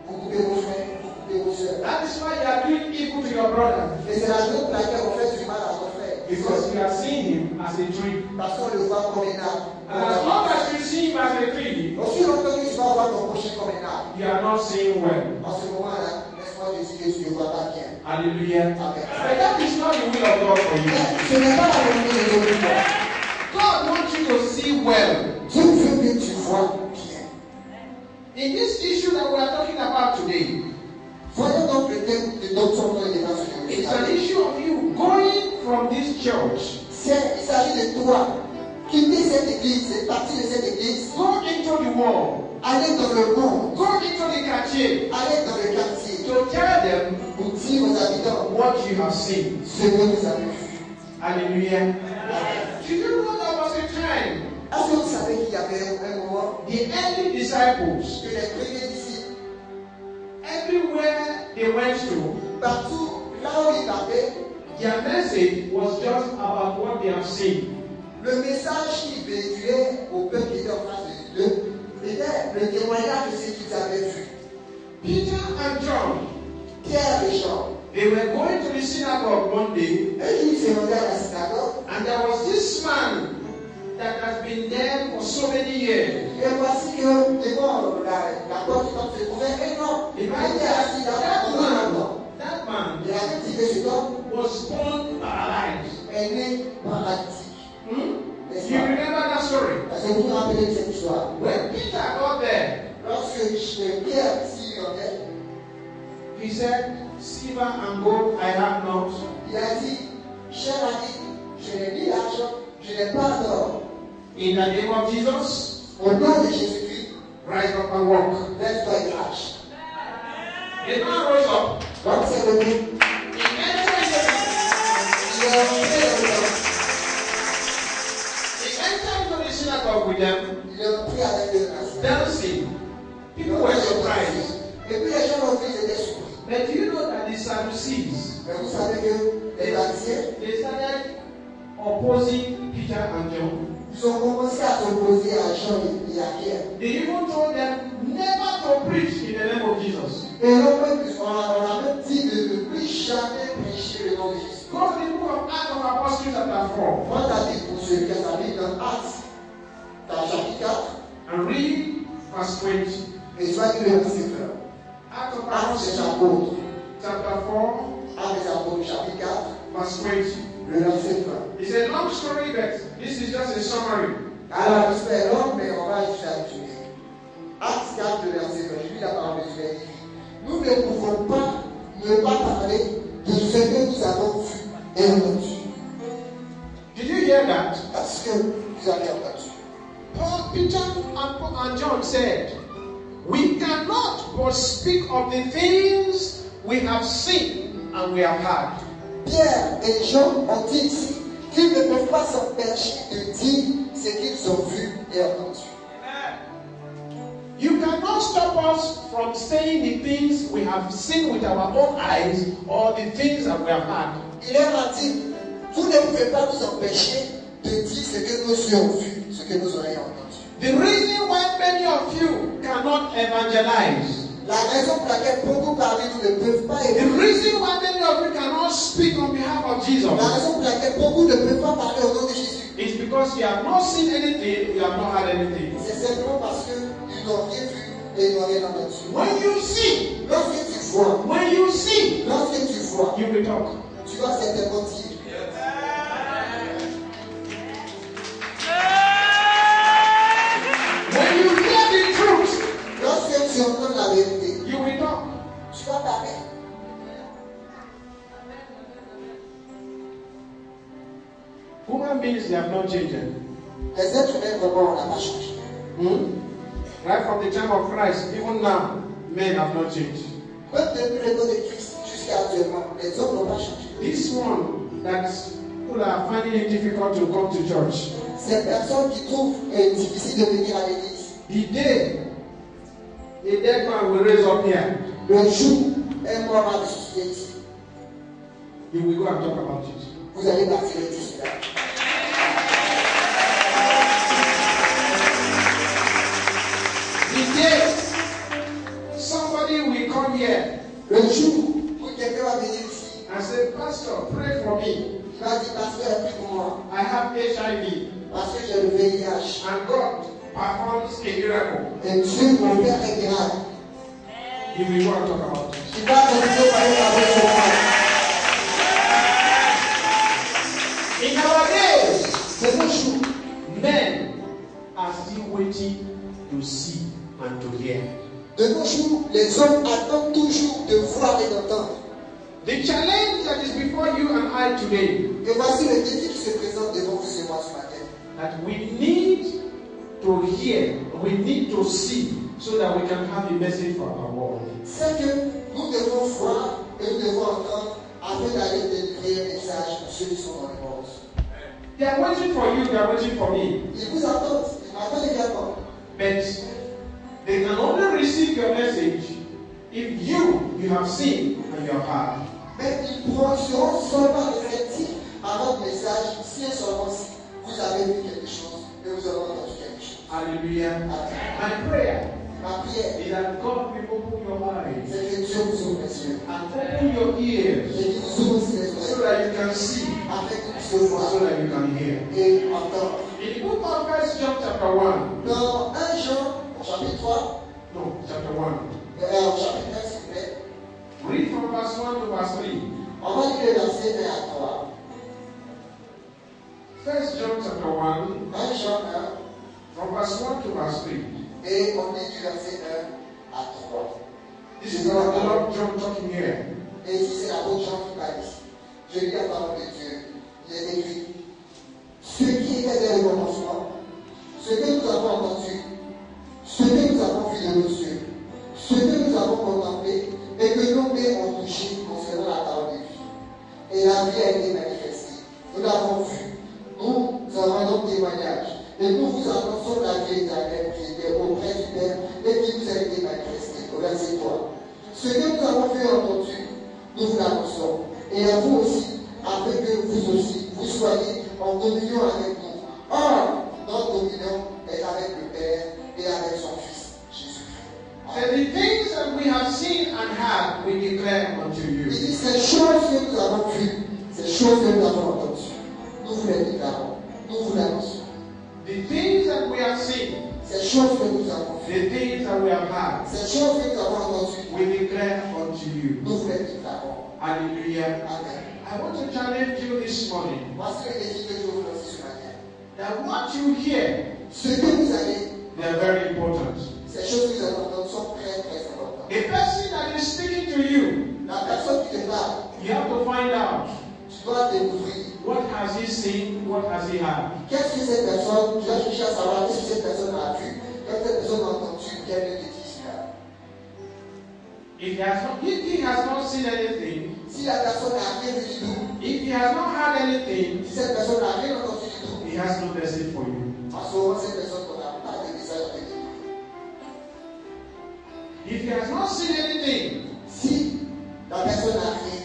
Vous coupez vos frères, vous coupez vos soeurs. That is why you are doing evil to your brother. Et c'est la raison pour laquelle on fait du mal à votre frère. Because you are seeing him as a tree. Parce qu'on le voit comme un arbre. And as long as you see him as a tree, Aussi longtemps que tu vas voir ton prochain comme un arbre. you are not seeing well. En ce moment-là, laisse-moi te dire que tu ne vois pas bien. Hallelujah. Amen. But that is not the will of God for you. Mais ce n'est pas la volonté de Dieu pour toi. God wants you to see well. Dieu veut que tu vois bien. In this issue that we are talking about today, Voyons donc le thème de doctrine dont il est dans ce it's an livre. issue of you going from this church, Il s'agit de toi. Quitter cette église, c'est partir de cette église, go into the world, aller dans le monde, go into the quartier, aller dans le quartier, to tell them pour dire aux habitants what you have seen. ce que vous avez vu. Hallelujah. Did you know there was a time Est-ce que vous savez qu'il y avait un moment the early disciples, que les premiers disciples, everywhere they went to, partout là où ils partaient, their message was just about what they have seen. le message qu'ils véhiculaient au peuple qui était en face d'eux était le témoignage de ce qu'ils avaient vu. Peter and John, Pierre et Jean, they were going to the synagogue one day, un jour ils se rendaient à la synagogue, and there was this man that has been there for so many years. et voici que devant la porte se trouvait un homme. Il était assis là pendant longtemps. That man Il avait dit que cet homme was born paralyzed. est né paralytique. N'est-ce You pas? remember that story? Parce que vous vous rappelez de cette histoire. When Peter got there, Lorsque Pierre s'y rendait, he said, silver and gold I have not, il a dit, cher ami, je n'ai ni l'argent, je n'ai pas d'or. in the name of Jesus, Au nom de Jésus-Christ, rise up and walk. lève-toi et marche. The man rose up. Donc c'est le but. He entered Il est entré into the synagogue with them, il est entré avec eux dans la synagogue. dancing. People were surprised. Et puis les gens ont vu, ils étaient surpris. But do you know that the Sadducees, Mais vous savez que les Pharisiens they started opposing Peter and John? Ils ont commencé à s'opposer à Jean et à Pierre. They even told them never to preach in the name of Jesus. Et on a même dit de ne plus jamais prêcher le nom de Jésus. Go to the book of Acts of Apostles chapter 4 Moi, la Bible, pour celui qui a sa Bible dans Actes, dans chapitre 4, and read verse 20. et tu vas lire le verset 20. Acts of Actes des Apostles Apôtres, chapter 4 Actes des Apôtres, chapitre 4, verse 20. le verset 20. It's a long story, but this is just a summary. Alors, l'histoire est longue, mais on va juste résumer. Actes 4, le verset 20. Je lis la parole de Dieu. Elle dit, nous ne pouvons pas ne pas parler de ce que nous avons vu et entendu. Did you hear that? Parce que vous avez entendu. Paul, Peter, and John said, we cannot but speak of the things we have seen and we have heard. Pierre et Jean ont dit ici qu'ils ne peuvent pas s'empêcher de dire ce qu'ils ont vu et entendu. You cannot stop us from saying the things we have seen with our own eyes or the things that we have heard. Il leur a dit, vous ne pouvez pas nous empêcher de dire ce que nos yeux ont vu, ce que nos oreilles ont entendu. The reason why many of you cannot evangelize, La raison pour laquelle beaucoup parmi nous ne peuvent pas the évangéliser, reason why many of you cannot speak on behalf of Jesus, la raison pour laquelle beaucoup ne peuvent pas parler au nom de Jésus, is because you have not seen anything, you have not heard anything. c'est simplement parce qu'ils n'ont rien vu et ils n'ont rien entendu. When you see, Lorsque tu vois, lorsque tu vois, you will talk. tu vas certainement dire. When you hear the truth, Lorsque tu entends la vérité, you will talk. tu vas parler. Human beings, they have not changed. Les êtres humains, vraiment, on n'a pas changé. Right from the time of Christ, even now, men have not changed. Même depuis le temps de Christ jusqu'à actuellement, les hommes n'ont pas changé. This one that people are finding it difficult to come to church. Ces personnes qui trouvent difficile de venir à l'église, The day a dead man will raise up here, le jour un mort va ressusciter ici, you will go and talk about it. vous allez partir et dire cela. The day somebody will come here Le jour où quelqu'un va venir ici, and say, Pastor, pray for me. il va dire, pasteur, prie pour moi, I have HIV. parce que j'ai le VIH. And God performs a miracle. Et Dieu, mon Père est miracle. You will go and talk about it. Tu vas continuer par parler sur moi. In our days, C'est le jour. men are still waiting to see and to hear. De nos jours, les hommes attendent toujours de voir et d'entendre. The challenge that is before you and I today, Et voici le défi qui se présente devant vous et moi ce matin. that we need to hear, we need to see, so that we can have a message for our world. C'est que nous devons voir et nous devons entendre afin d'aller délivrer un message pour ceux qui sont dans le monde. They are waiting for you, they are waiting for me. Ils vous attendent, ils m'attendent également. But they can only receive your message if you have seen and you have heard. Mais ils seront seulement réceptifs à votre message si et seulement si vous avez vu quelque chose et vous avez entendu quelque chose. Hallelujah. Amen. My prayer Ma prière, is that God will open your eyes c'est que Dieu vous ouvre les yeux and open your ears et qu'il vous ouvre aussi les so oreilles that you can see, afin que vous puissiez voir so that you can hear. et entendre. In the book of 1 John chapter 1, Dans 1 Jean, au chapitre 3, no, chapter 1, au chapitre 1, s'il vous plaît, read from verse 1 to verse 3. on va lire le verset 1 à 3. 1 John chapter 1, 1 Jean 1, from verse 1 to verse 3. et on lit du verset 1 à 3. This is the Lord John talking here. Et ici, c'est l'apôtre Jean qui parle ici. Je lis la parole de Dieu. Il est écrit, ce qui était dès le commencement, ce que nous avons entendu, ce que nous avons vu de nos yeux, ce que nous avons contemplé et que nos mains ont touché concernant la parole de vie. Et la vie a été manifestée. Nous l'avons vue. Nous en rendons témoignage. Et nous vous annonçons la vie éternelle qui était auprès du Père et qui nous a été manifestée. Au verset 3. Ce que nous avons vu et entendu, nous vous l'annonçons. Et à vous aussi, afin que vous aussi, vous soyez en communion avec nous. Or, dans said, the things that we have seen and heard, we declare unto Il you. dit, ces choses que nous avons vues, ces choses que nous avons entendues, nous vous les déclarons, nous vous l'annonçons. The things that we have seen, Ces choses que nous avons vues, the things that we have heard, ces choses que nous avons entendues, we declare unto you. nous vous les déclarons. Hallelujah. Amen. I want to challenge you this morning Voici le défi que je vous lance ce matin. that what you hear, Ce que vous avez, they are very important. ces choses que vous avez entendues sont très très importantes. A person that is speaking to you, La personne qui te parle, you have to find out tu dois découvrir what has he seen, what has he heard. qu'est-ce que cette personne, tu dois chercher à savoir qu'est-ce que cette personne a vu, qu'est-ce que cette personne a entendu, qu'elle ne te dit cela. If he has not seen anything, Si la personne n'a rien vu du tout, if he has not heard anything, si cette personne n'a rien entendu du tout, he has no message for you. en ce moment, cette personne n'aura pas de message à te dire. If he has not seen anything, Si la personne n'a rien,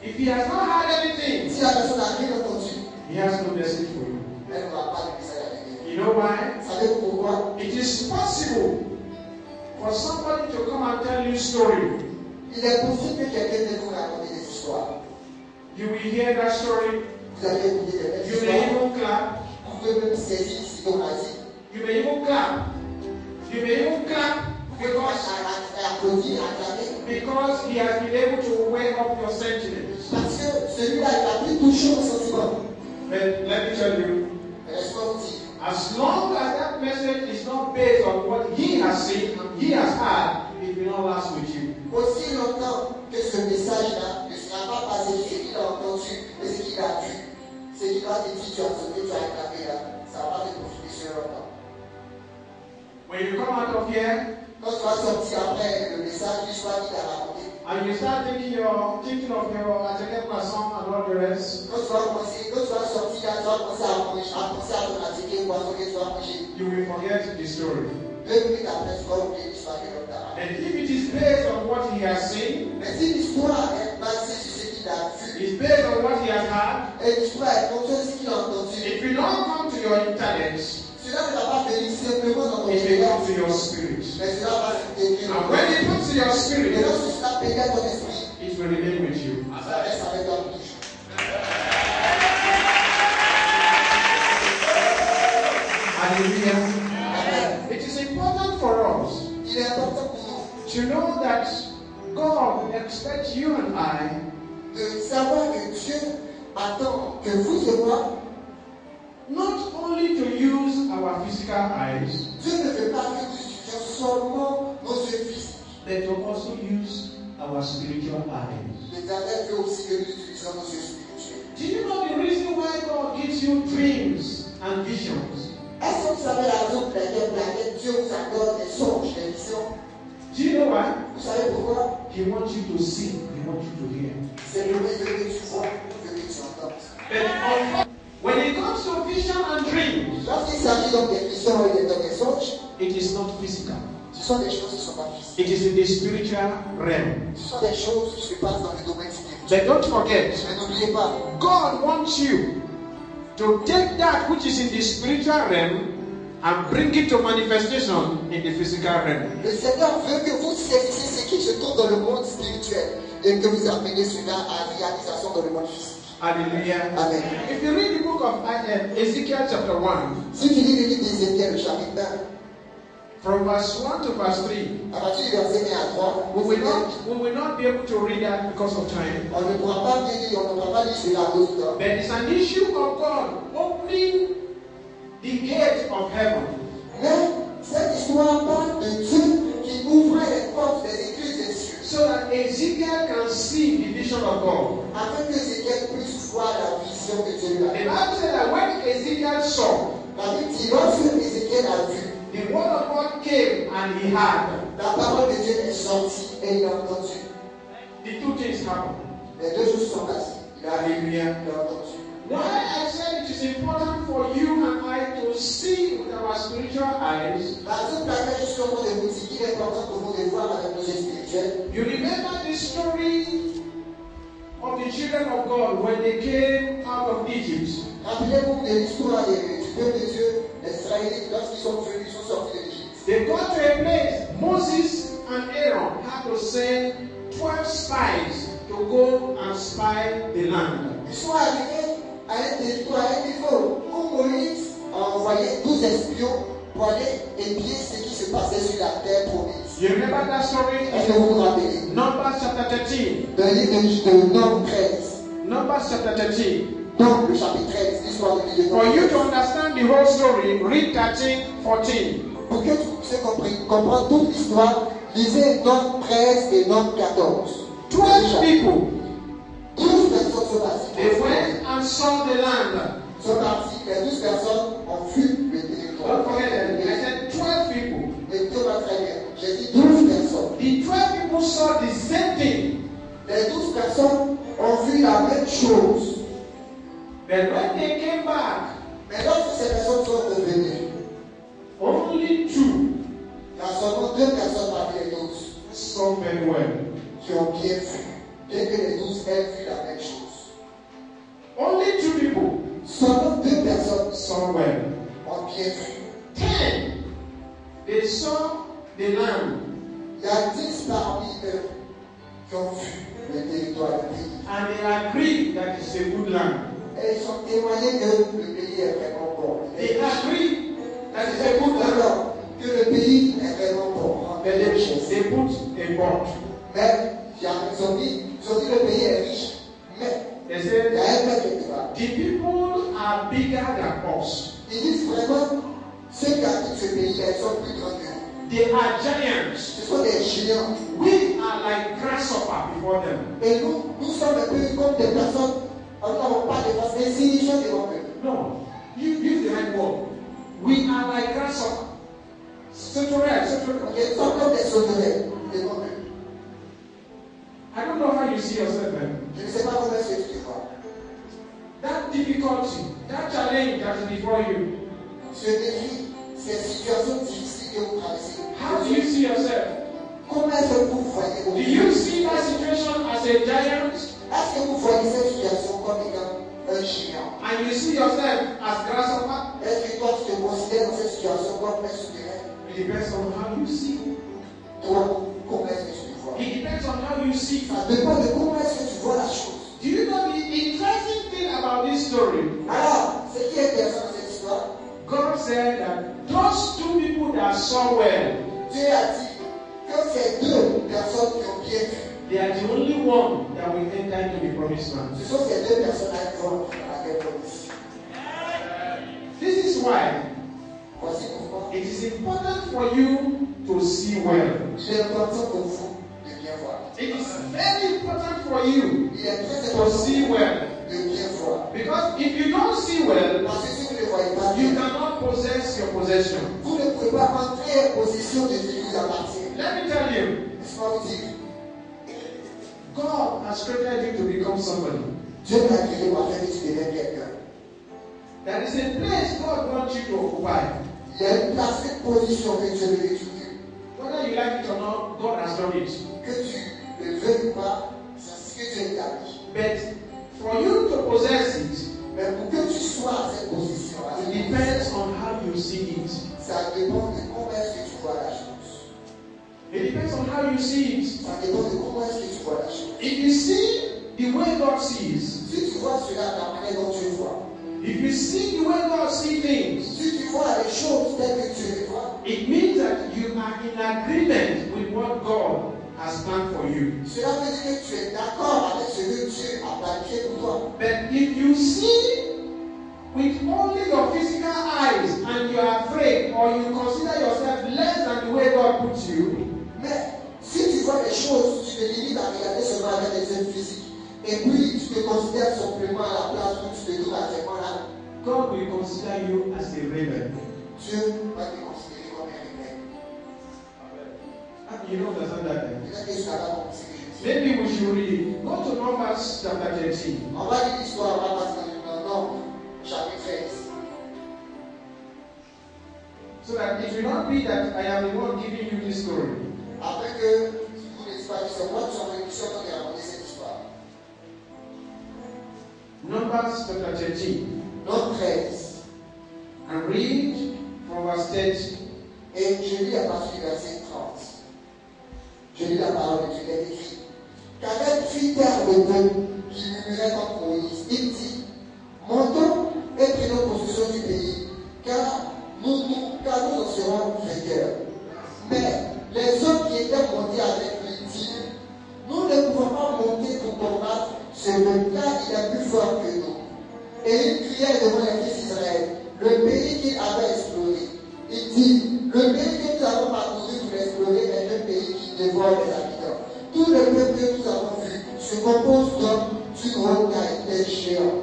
if he has not heard anything, si la personne n'a rien entendu, he has no message for you. elle n'aura pas de message à te dire. You know why? Savez-vous pourquoi? It is possible for somebody to come and tell you a story. Il est possible que quelqu'un vienne vous raconter des histoires. You will hear that story. Vous allez écouter des belles You may histoires. even clap. Vous pouvez même saisir ce qu'on a dit. You may even clap. You may even clap because Applaudir, acclamer. because he has been able to wake up your sentiments. Parce que celui-là, il a pu toucher vos sentiments. But let me tell you, Mais laisse-moi vous dire, as long as that message is not based on what he has seen and he has heard, it will not last with you. aussi longtemps que ce message-là ne sera pas basé sur ce qu'il a entendu et ce qu'il a vu, ce qu'il a dit, tu as sauté, tu as acclamé là, ça va pas te profiter sur longtemps. When you come out of here Quand tu vas sortir après le message, l'histoire qu'il a raconté, and you start thinking of your Atelier Poisson and all the rest, quand tu vas sortir là, tu vas commencer à penser à ton atelier, poisson que tu vas manger. you will forget the story. 2 minutes après, tu vas oublier l'histoire que l'homme t'a racontée. And if it is based on what he has seen, Mais si l'histoire est basée sur ce qu'il a vu, it's based on what he has heard, et l'histoire est fonction de ce qu'il a entendu, it will not come to your intellect, cela ne va pas venir simplement dans ton it will cœur, come to your spirit. mais cela va s'intégrer. And when it comes to your Et spirit, lorsque cela pénètre ton esprit, it will remain with you. ça reste avec toi pour toujours. Hallelujah. Amen. It is important for us Il est important pour nous to know that God expects you and I de savoir que Dieu attend que vous et moi, not only to use our physical eyes, Dieu ne veut pas que nous utilisions seulement nos yeux physiques. but to also use our spiritual eyes. L'Éternel veut aussi que nous utilisions nos yeux spirituels. Do you know the reason why God gives you dreams and visions? Est-ce que vous savez la raison pour laquelle Dieu vous accorde des songes, des visions? Do you know why? Vous savez pourquoi? He wants you to see, He wants you to hear. C'est le mieux que tu vois, que tu entends. But when it comes to vision and dreams, Lorsqu'il s'agit donc des visions et des songes, it is not physical. ce sont des choses qui ne sont pas physiques. It is in the spiritual realm. Ce sont des choses qui se passent dans le domaine spirituel. But don't forget, Mais n'oubliez pas, God wants you to take that which is in the spiritual realm and bring it to manifestation in the physical realm. le Seigneur veut que vous saisissiez ce qui se trouve dans le monde spirituel et que vous ameniez cela à réalisation dans le monde physique. Hallelujah. Amen. If you read the book of Ezekiel chapter 1, Si tu lis le livre d'Ézéchiel, le chapitre 1, from verse 1 to verse 3, à partir du verset 1 à 3, we will not be able to read that because of time. on ne pourra pas lire, on ne pourra pas lire cela à cause du temps. But it's an issue of God opening the gate of heaven Mais cette histoire parle de Dieu qui ouvrait les portes des églises des cieux, so that Ezekiel can see the vision of God. afin que Ézéchiel puisse voir la vision que Dieu lui a The donnée. Bible said that when Ezekiel saw, La Bible dit, lorsque Ézéchiel a vu, the word of God came and he heard. la parole de Dieu est sortie et il a entendu. The two things happened. Les deux choses sont passées. Il a vu, il Hallelujah. a entendu. Why I said it is important for you and I to see with our spiritual eyes. La raison pour laquelle je suis en train de vous dire qu'il est important pour nous de voir avec nos yeux spirituels. You remember the story of the children of God when they came out of Egypt. Rappelez-vous de l'histoire du peuple de Dieu, les Israélites, lorsqu'ils sont venus, ils sont sortis de l'Égypte. They got to a place. Moses and Aaron had to send 12 spies to go and spy the land. Ils sont arrivés à un niveau où Moïse a envoyé 12 espions pour aller épier ce qui se passait sur la terre promise. You remember that story? Est-ce que vous vous rappelez? Numbers chapter 13. Dans le livre de Nombre 13. Numbers chapter 13. Donc, le chapitre 13, l'histoire de l'île de For you to Nombre. understand the whole story, read 13, 14. Pour que tu puisses comprendre toute l'histoire, lisez Nombre 13 et Nombre 14. 12 people. 12 personnes sont parties. They went and saw the land. Sont parties, les 12 personnes ont vu le territoire. Don't forget that. I said 12 people. Écoutez moi très bien. J'ai dit 12 personnes. The 12 people saw the same thing. Les 12 personnes ont vu la même chose. But when they came back, Mais lorsque ces personnes sont revenues, only 2 il y a seulement 2 personnes parmi les 12 saw very well. qui ont bien vu. Bien que les 12 aient vu la même chose. Only 2 people Seulement 2 personnes saw well. ont bien vu. 10 they saw the land Il y a 10 parmi eux qui ont vu le territoire du pays. and they agreed that it's a good land. Et ils ont témoigné que le pays est vraiment bon. They agreed that it's a C'est good pour land. alors que le pays est vraiment bon. But they put a but. Mais ils ont dit le pays est riche. Mais They il y said a un mais quelque part. the people are bigger than us. Ils disent vraiment ceux qui habitent ce pays, ils sont plus grands que nous. They are giants. Ce sont des géants. We are like grasshopper before them. Et nous sommes un peu comme des personnes, nous n'avons pas de face insignifiantes devant eux. No, you use the right word. We are like grasshopper. Sauterelle. Ils sont comme des sauterelles devant eux. I don't know how you see yourself, man. Je ne sais pas comment est-ce que tu te vois. That difficulty, that challenge that is before you. Ce défi, ces situations difficiles que vous traversez. How do you see yourself? Comment est-ce que vous voyez Do you see that situation as a giant? Est-ce que vous voyez cette situation comme étant un géant? And you see yourself as grasshopper? Est-ce que toi tu te considères dans cette situation comme un souterrain? It depends on how you see. Toi, comment est-ce que tu te vois? It depends on how you see. Ça dépend de comment est-ce que tu vois la chose. Do you know the interesting thing about this story? Alors, ce qui est intéressant dans cette histoire, God said that those 2 people that saw well, Dieu a dit que ces 2 personnes qui ont bien vu, they are the only one that will enter into the promised land. ce sont ces 2 personnes-là qui vont dans la terre promise. This is why Voici pourquoi it is important for you to see well. c'est important pour vous de bien voir. It is very important for you Il est très to important see well. de bien voir. Because if you don't see well, Parce que si vous ne voyez pas you bien, cannot possess your possession. vous ne pouvez pas entrer en possession de ce qui vous appartient. Let me tell you, Laisse-moi vous dire, God has created you to become somebody. Dieu t'a créé pour faire que tu deviennes quelqu'un. There is a place God wants you to occupy. Il y a une place, une position que Dieu veut que tu occupes. Whether you like it or not, God has done it. Que tu le veuilles ou pas, c'est ce que Dieu t'a dit. But for you to possess it, Mais pour que tu sois à cette position, it depends on how you see it. ça dépend de comment est-ce que tu vois la chose. It depends on how you see it. Ça dépend de comment est-ce que tu vois la chose. If you see the way God sees, Si tu vois cela de la manière dont tu le vois, if you see the way God sees things, si tu vois les choses telles que tu les vois, it means that you are in agreement with what God has planned for you. cela veut dire que tu es d'accord avec ce que Dieu a planifié pour toi. But if you see with only your physical eyes and you are afraid or you consider yourself less than the way God puts you, Mais si tu vois les choses, tu te limites à regarder seulement avec les yeux physiques. Et puis tu te considères simplement à la place où tu te trouves actuellement là. God will consider you as a rebel. Dieu va te considérer comme un rebelle. You don't understand that? Eh? Peut-être que tu n'as pas compris ce que je dis. Maybe we should read. Go to Numbers chapter 13. On va lire l'histoire, on va passer dans Nombre, chapitre 13. So that it will not be that I am the one giving you this story. Après que vous ne dites pas que c'est moi qui suis en train de raconter cette histoire. Numbers chapter 13. Nombre 13. And read from verse 30. Et je lis à partir du verset 30. Je lis la parole de Dieu, il est écrit. Caleb fit taire le peuple qui murmurait contre Moïse. Il dit, montons et prenons possession du pays, car nous en serons vainqueurs. Mais les hommes qui étaient montés avec lui dirent, nous ne pouvons pas monter pour combattre ce peuple, car il est plus fort que nous. Et il criait devant les fils d'Israël, le pays qu'il avait exploré. Il dit, le pays que nous avons parcouru pour l'explorer est un pays qui dévore les habitants. Tout le peuple que nous avons vu se compose d'hommes d'une route à des géants.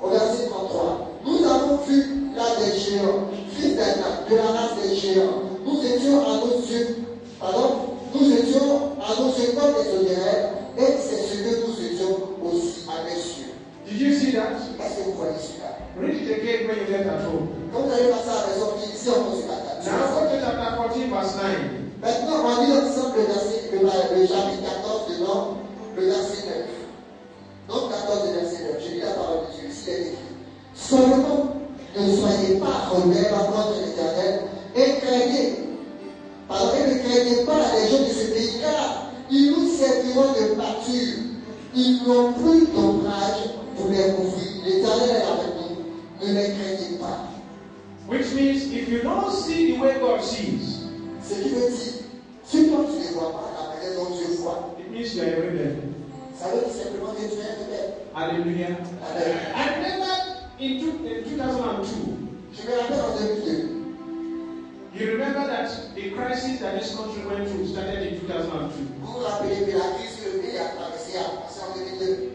Au verset 33, nous avons vu là des géants, fils d'Anak, de la race des géants. Nous étions à nos yeux comme des odeurs, et c'est ce que nous étions aussi à mes yeux. Did you see that? Est-ce que vous voyez cela? Read it again when you get at home. Quand vous allez passer à la maison, ici on pose la table. Now go to chapter 14, verse 9. Maintenant, on lit ensemble le chapitre 14 de Nombre, le verset 9. Nombre 14, verset 9. Je lis la parole de Dieu. Ici, elle est écrit. Seulement, ne soyez pas rebelles contre l'Éternel et ne craignez pas la légion de ce pays, car ils nous serviront de pâture. Ils n'ont plus d'ombrage pour les couvrir. L'Éternel est avec nous. Ne les craignez pas. Which means if you don't see the way God sees, Ce qui veut dire, si toi tu ne les vois pas, la manière dont Dieu voit, it means you are a rebel. ça veut dire simplement que tu es un rebelle. Hallelujah. Amen. I remember in 2002, Je me rappelle en 2002. you remember that the crisis that this country went through started in 2002. Vous vous rappelez que la crise que le pays a traversée a commencé en 2002.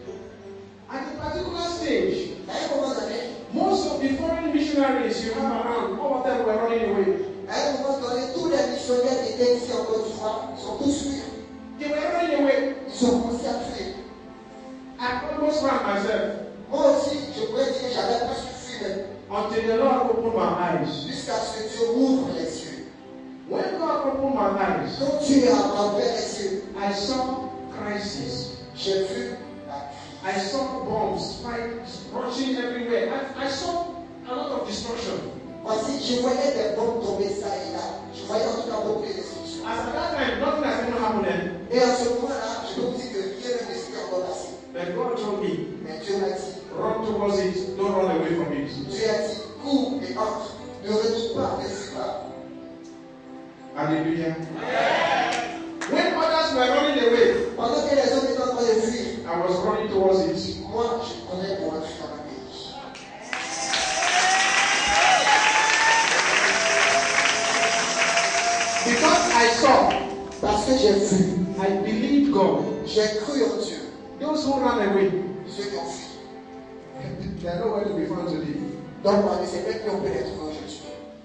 At a particular stage, À un moment donné, most of the foreign missionaries you have around, all of them were running away. à un moment donné, tous les missionnaires qui étaient ici en Côte d'Ivoire, ils sont tous fuis. They were running away. Ils ont commencé à fuir. I almost ran myself Moi aussi, je pourrais dire que j'avais presque fui même. until the Lord opened my eyes. Jusqu'à ce que Dieu m'ouvre les yeux. When God opened my eyes, Quand Dieu a ouvert les yeux, I saw crisis. j'ai vu la I saw bombs, fights, rushing everywhere. I saw a lot of destruction. Voici, je voyais des bombes tomber ça et là. Je voyais en tout cas beaucoup de destruction. As at that time, nothing has ever happened then. Et à ce moment-là, je peux vous dire que rien ne s'est encore passé. But God told me, Mais Dieu m'a dit, run towards it, don't run away from it. Dieu a dit, cours et entre. Ne retourne pas, ne fuis pas. Hallelujah. When others were running away, Pendant que les hommes étaient en train de fuir, I was running towards it. moi, je prenais pour entrer dans ma pays. Because I saw, Parce que j'ai vu, I believed God. j'ai cru en Dieu. Those who ran away, Ceux qui ont fui. they are nowhere to be found today. Donc, on ne sait même plus où on peut les trouver aujourd'hui.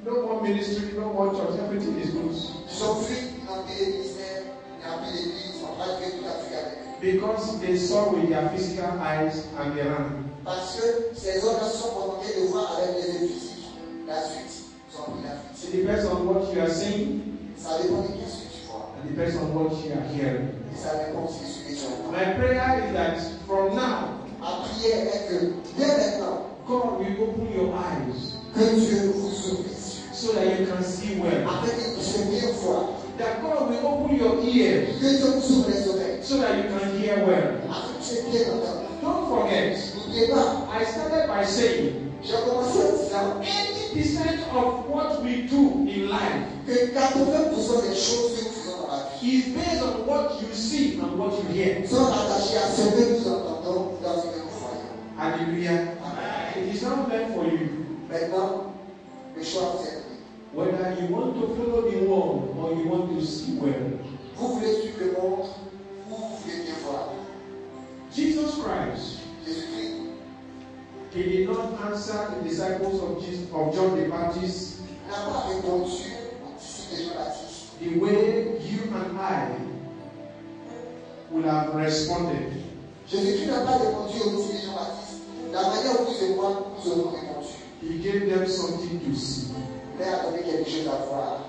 No more ministry, no more church, everything is good. Ils ont fui, ils n'ont plus de ministère, ils n'ont plus d'église, on va tuer tout à fait avec eux. Because they saw with their physical eyes and they ran. Parce que ces hommes sont provoqués de voir avec les yeux physiques. La suite, ils ont pris la fuite. It depends on what you are saying, Ça dépend de qu'est-ce que tu vois. it depends on what you are hearing. Et ça dépend aussi de ce que tu entends. My prayer is that from now, Ma prière est que, dès maintenant, God will open your eyes que Dieu vous ouvre les yeux. so that you can see well. Afin que vous puissiez mieux voir. That God will open your ears Que Dieu vous ouvre les oreilles. so that you can hear well. Afin que tu puissiez bien entendre. Don't forget, N'oubliez pas, I started by saying j'ai commencé en disant 80% of what we do in life que 80% des choses que nous faisons dans la vie is based on what you see and what you hear. sont attachées à ce que nous entendons dans ce que nous voyons. Hallelujah. Amen. It is not meant for you. Maintenant, le choix vous est donné. Whether you want to follow the world or you want to see well. Vous voulez suivre le monde ou vous voulez bien voir. Jesus Christ, Jésus-Christ, he did not answer the disciples of John the Baptist n'a pas répondu aux disciples de Jean-Baptiste the way you and I would have responded. Jésus-Christ n'a pas répondu aux disciples de Jean-Baptiste la manière où vous et moi nous aurons répondu. He gave them something to see. Il a donné quelque chose à voir.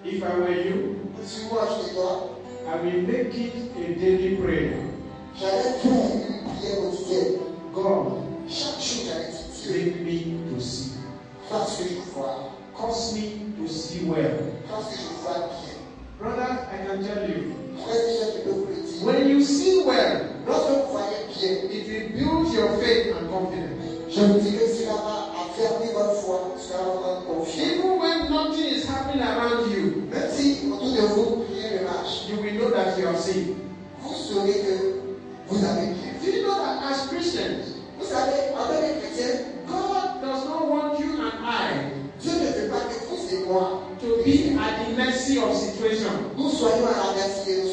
If I were you, Si moi je te dois, I will make it a daily prayer. j'allais faire une prière quotidienne. God, Chaque jour, j'allais dire Dieu, make me to see. parce que je vois, Cause me to see well. parce que je vois bien. Brothers, I can tell you, Frères et sœurs, je peux vous le dire. when you see well, Lorsque vous voyez bien, it will build your faith and confidence. je vous dirai que cela va affermir votre foi, cela va vous rendre confiant. Even when nothing is happening around you, Même si autour de vous, rien ne marche, you will know that you are saved. vous saurez que vous avez bien. Do you know that as Christians, Vous savez, en tant que chrétien, God does not want you and I Dieu ne veut pas que vous et moi, to be at the mercy of situation. nous soyons à la merci de nos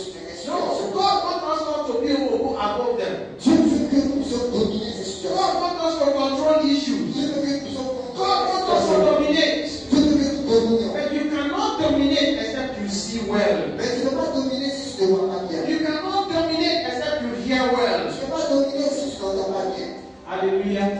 No, situations. God wants us not to be able to go above them. Dieu veut que nous puissions dominer ces situations. God wants us to control issues. Dieu veut que nous puissions God wants us to contrôler dominate. ces situations. Dieu veut que nous dominions. But you cannot dominate except you see well. Mais tu ne peux pas dominer si tu ne vois pas bien. You cannot dominate except you hear well. Tu ne peux pas dominer si tu n'entends pas bien. Hallelujah.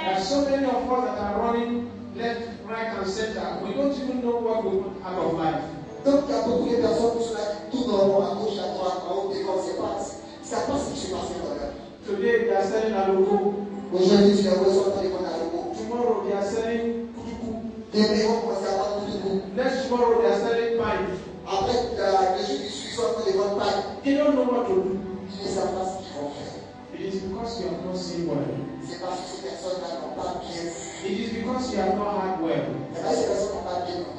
There's so many of us that are running left, right, and center. We don't even know what we want out of life. Donc il y a beaucoup de personnes qui sont là, qui tournent en rond, à gauche, à droite, en haut, et quand c'est pas, ça passe ce qui se passe dans leur vie. Today they are selling alogo. Aujourd'hui, tu les vois sur ton téléphone à l'eau. Tomorrow they are selling kutuku. Demain, ils vont commencer à vendre tout le Next tomorrow they are selling pine. Après, les jours qui suivent, soit des bonnes pailles. They don't know what to do. Ils ne savent pas ce qu'ils vont faire. It is because you have not seen well. C'est parce que ces personnes-là n'ont pas bien vu. It is because you have not heard well. C'est parce que ces personnes n'ont pas bien entendu.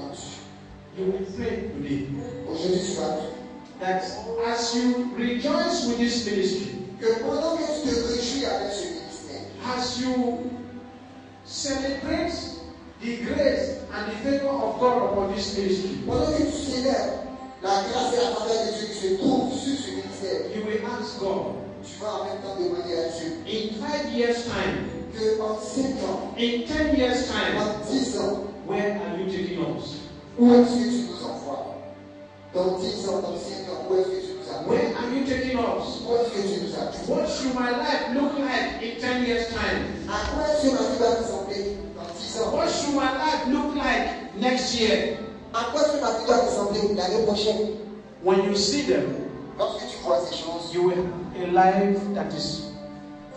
You will pray today Aujourd'hui, tu vas prier. that as you rejoice with this ministry, Que pendant que tu te réjouis avec ce ministère, as you celebrate the grace and the favor of God upon this ministry, pendant que tu célèbres la grâce et la faveur de Dieu qui se trouve sur ce ministère, you will ask God, tu vas en même temps demander à Dieu in 5 years' time, que en 5 ans, in 10 years' time, en 10 ans, where are you taking us? où est-ce que tu nous envoies? Dans 10 ans, dans 5 ans, où est-ce que tu nous envoies? Where are you taking us? Où est-ce que tu nous envoies? What should my life look like in 10 years' time? À quoi est-ce que ma vie va ressembler dans 10 ans? What should my life look like next year? À quoi est-ce que ma vie va ressembler l'année prochaine? When you see them, Lorsque tu vois ces choses, you will have a life that is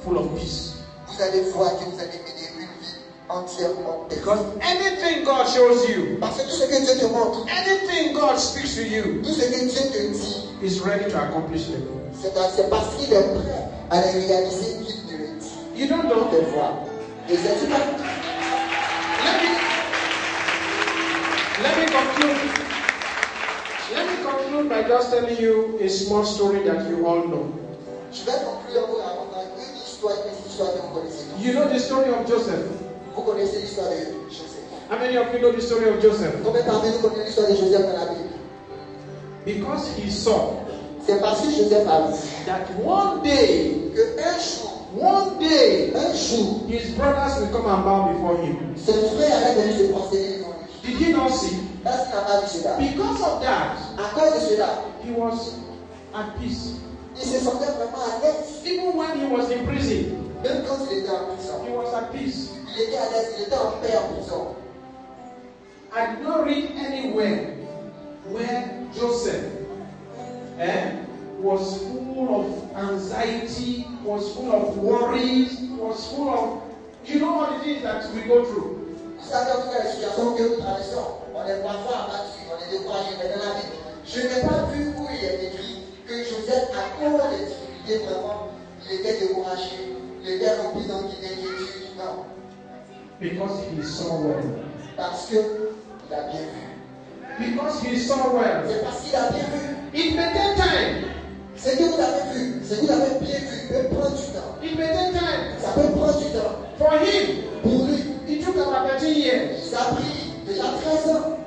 full of peace. vous allez voir que vous allez mener une vie entièrement Because paisible. anything God shows you, Parce que tout ce que Dieu te montre, anything God speaks to you, tout ce que Dieu te dit, is ready to accomplish them. c'est parce qu'il est prêt à les réaliser qu'il te le dit. You don't know. De voir. Et c'est pas. Let me conclude. Let me conclude by just telling you a small story that you all know. Je vais conclure en vous racontant une histoire que vous connaissez. You know the story of Joseph. Vous connaissez l'histoire de Joseph. How many of you know the story of Joseph? Combien parmi vous connaissez l'histoire de Joseph dans la Bible? Because he saw C'est parce que Joseph a vu that one day, un jour, his brothers will come and bow before him. ses frères allaient venir se prosterner devant lui. Did he not see? Est-ce qu'il n'a pas vu cela? Because of that, À cause de cela, he was at peace. il se sentait vraiment à l'aise. Even when he was in prison, Même quand il était en prison, he was at peace. il était à l'aise, il était en paix en prison. I did not read anywhere where Joseph was full of anxiety, was full of worries, was full of, you know all the things that we go through. Vous savez, en tout cas, la situation que nous traversons, on est parfois abattu, on est découragé, mais dans la vie, je n'ai pas vu où il est écrit que Joseph, à cause des difficultés, vraiment, il était découragé, il était rempli d'inquiétude. Non. Because he saw well. Parce qu'il a bien vu. Because he saw well. C'est parce qu'il a bien vu. It may take time. Ce que vous avez vu, ce que vous avez bien vu, peut prendre du temps. It may take time. Ça peut prendre du temps. For him, Pour lui, it took about 13 years. ça a pris déjà 13 ans.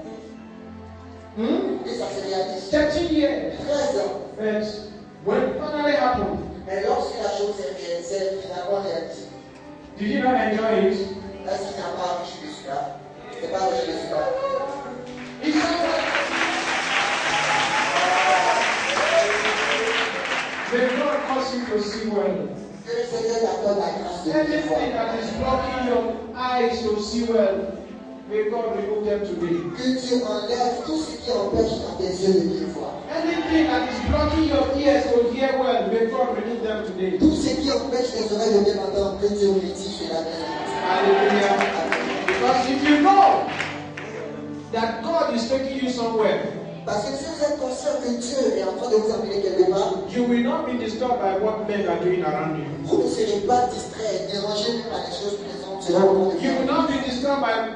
Et ça se réalise. 13 years. 13 ans. But when it finally happened, Mais lorsque la chose s'est finalement réalisée, did you not enjoy it? est-ce qu'il n'a pas reçu de cela? C'est pas reçu de cela. He saw well. May God cause you to see well. Que le Seigneur t'accorde la grâce de Anything voir. that is blocking your eyes to see well, may God remove them today. Que Dieu enlève tout ce qui empêche dans tes yeux de bien voir. Anything that is blocking your ears to hear well, may God remove them today. Tout ce qui empêche tes oreilles de bien entendre, que Dieu retire cela. Hallelujah. Because if you know that God is taking you somewhere, Parce que si vous êtes conscient que Dieu est en train de vous appeler quelque part, you will not be disturbed by what men are doing around you. vous ne serez pas distrait, dérangé par les choses présentes. C'est là où You will not be disturbed by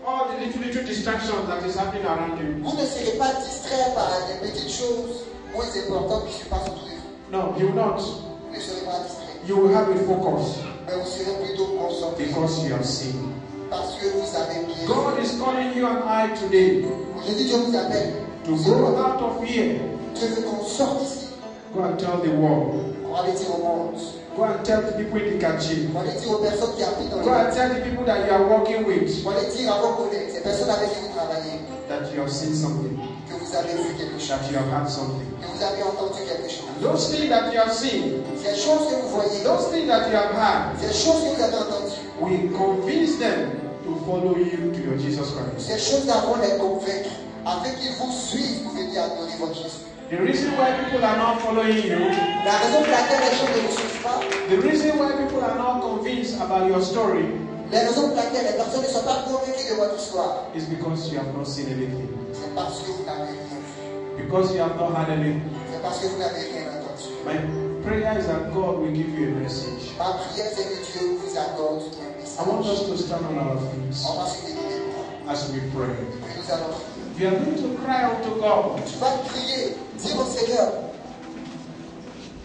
all the little distractions that is happening around you. vous ne serez pas distrait par des petites choses moins importantes qui se passent autour de vous. No, you will not. Vous ne serez pas distrait. You will have a focus Mais vous serez plutôt concentré. because you have seen. Parce que vous avez bien. God is calling you and I today Aujourd'hui, Dieu vous appelle. to go out of here. Dieu veut qu'on sorte ici. Go and tell the world. On va aller dire au monde. Go and tell the people in the country. On va aller dire aux personnes qui habitent dans Go le and tell the people that you are working with on va aller dire à vos collègues, ces personnes avec qui vous travaillez, that you have seen something, que vous avez vu quelque chose, that you have heard something. que vous avez entendu quelque chose. Those things that you have seen, Ces choses que vous voyez, those things that you have heard, ces choses que vous avez entendues, will convince them to follow you to your Jesus Christ. ces choses vont les convaincre afin qu'ils vous suivent pour venir adorer votre Jésus. The reason why people are not following you, La raison pour laquelle les gens ne vous suivent pas, the reason why people are not convinced about your story, la raison pour laquelle les personnes ne sont pas convaincues de votre histoire, is because you have not seen anything. c'est parce que vous n'avez rien vu. Because you have not heard anything. C'est parce que vous n'avez rien entendu. My prayer is that God will give you a message. Ma prière, c'est que Dieu vous accorde un I want message. us to stand on our feet On va se délier as we pray. et nous allons. We are going to cry out to God. Tu vas crier, dire au Seigneur,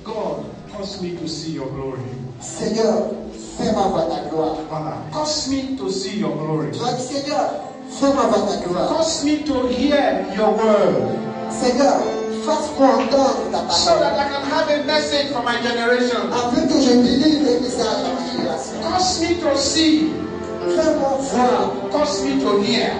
God, cause me to see your glory. Seigneur, fais-moi voir ta gloire. Father, cause me to see your glory. Tu vas dire, Seigneur, fais-moi voir ta gloire. Cause me to hear your word Seigneur, fasse-moi entendre ta so parole. that I can have a message for my generation. Afin que je délivre les messages à ma génération. Cause me to see, Fais-moi voir, cause me to hear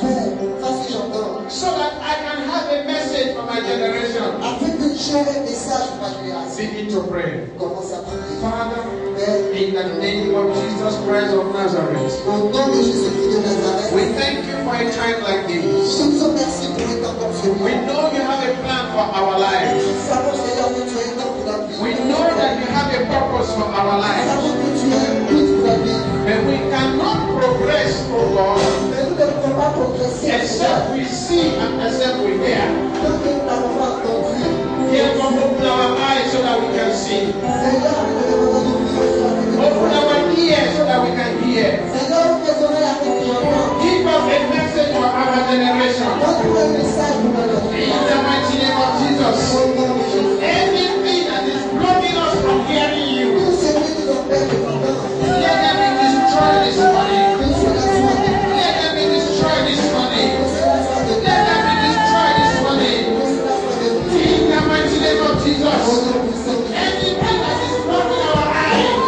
fasse que j'entende. so that I can have a message for my generation. Afin que j'ai un message pour ma génération. Begin to pray. Commence à prier. Father, Père, in the name of Jesus Christ of Nazareth, au nom de Jésus-Christ de Nazareth, we thank you for a time like this. nous te remercions pour le temps comme celui. We know you have a plan for our lives. Nous savons, Seigneur, que tu as un temps pour la vie. We know that you have a purpose for our Nous lives. savons que tu as un but pour la vie. But we cannot progress, oh God, Mais nous ne pouvons pas progresser, except we see and except we hear. tant que nous n'avons pas entendu. Therefore, open our eyes so that we can see. Seigneur, nous te demandons d'ouvrir les yeux. Open our ears so that we can hear. Seigneur, ouvre les oreilles afin que j'entende. Give us a message for our generation. Donne-nous un message pour notre vie. In the mighty name of Jesus. Au nom de Jésus. Anything that is blocking us from hearing you, Tout ce qui nous empêche de t'entendre, let them be destroyed this morning. que cela soit de Let them be destroyed this morning. que cela soit de Let them be destroyed this morning. que cela soit de In the mighty name of au Jesus. nom puissant de Anything that is blocking our eyes,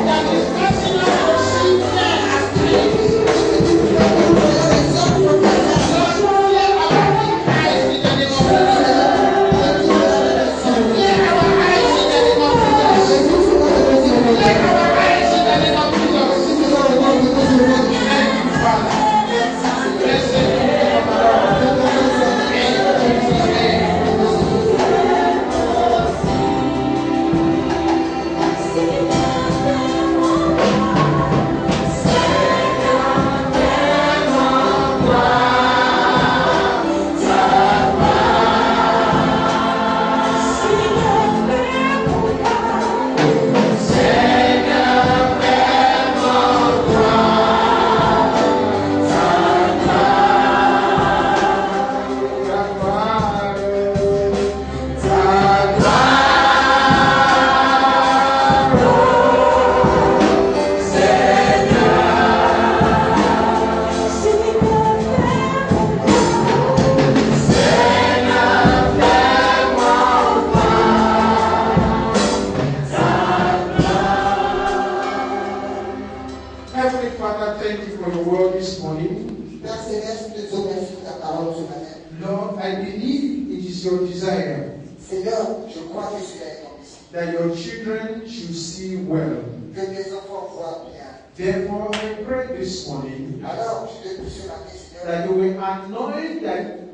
that is causing us to see clear as clear. Lord, clear our eyes in the name of Jesus. Clear our eyes in the name of Jesus. Clear our eyes in the name of Jesus. Thank you, Father. Blessed be the name of the Lord. In Jesus' name. Heavenly Father, thank you for your word this morning. Père Céleste, nous te remercions pour ta parole ce matin. Lord, I believe it is your desire Seigneur, je crois que cela est ton dessein. that your children should see well. Que mes enfants voient bien. Therefore, I pray this morning Alors, je te prie ce matin, Seigneur, that you will anoint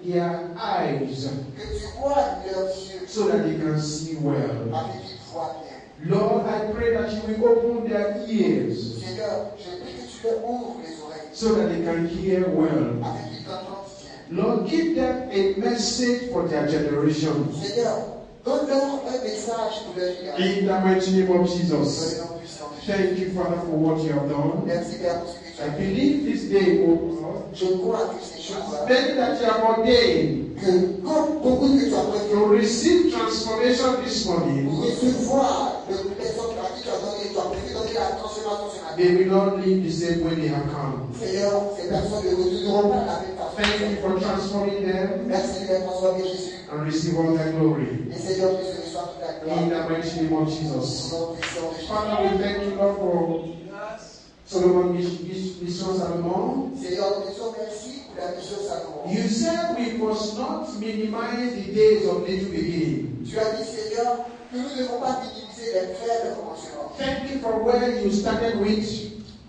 their eyes que tu vois leurs yeux so that they can see well. afin qu'ils voient bien. Lord, I pray that you will open their ears Seigneur, je prie que tu leur ouvres les oreilles so that they can hear well. afin qu'ils t'entendent bien. Lord, give them a message for their generation. Seigneur, donne-leur un message pour leur génération. In the mighty name of Jesus. Dans le nom puissant de Jésus. Thank you, Father, for what you have done. Merci Père pour ce que tu I as fait. believe this day, O Lord, Je crois que ces choses-là, many that you have ordained que comme beaucoup que tu as prévu, to receive transformation this morning, pour recevoir de personnes à qui tu as donné, tu as prévu donner la transformation ce matin. they will not live the same way they have come. Seigneur, ces personnes ne retourneront pas la même façon. Thank you for transforming them Merci de les transformer, Jésus. and receive all the glory. Et Seigneur, que ce soit toute la gloire. In the mighty name of Au Jesus. nom puissant de Jésus. Father, we thank you, Lord, for Solomon Mission Salomon. Seigneur, nous disons merci pour la mission Salomon. You said we must not minimize the days of little beginning. Tu as dit, Seigneur, que nous ne devons pas minimiser les faibles commencements. Thank you for where you started with.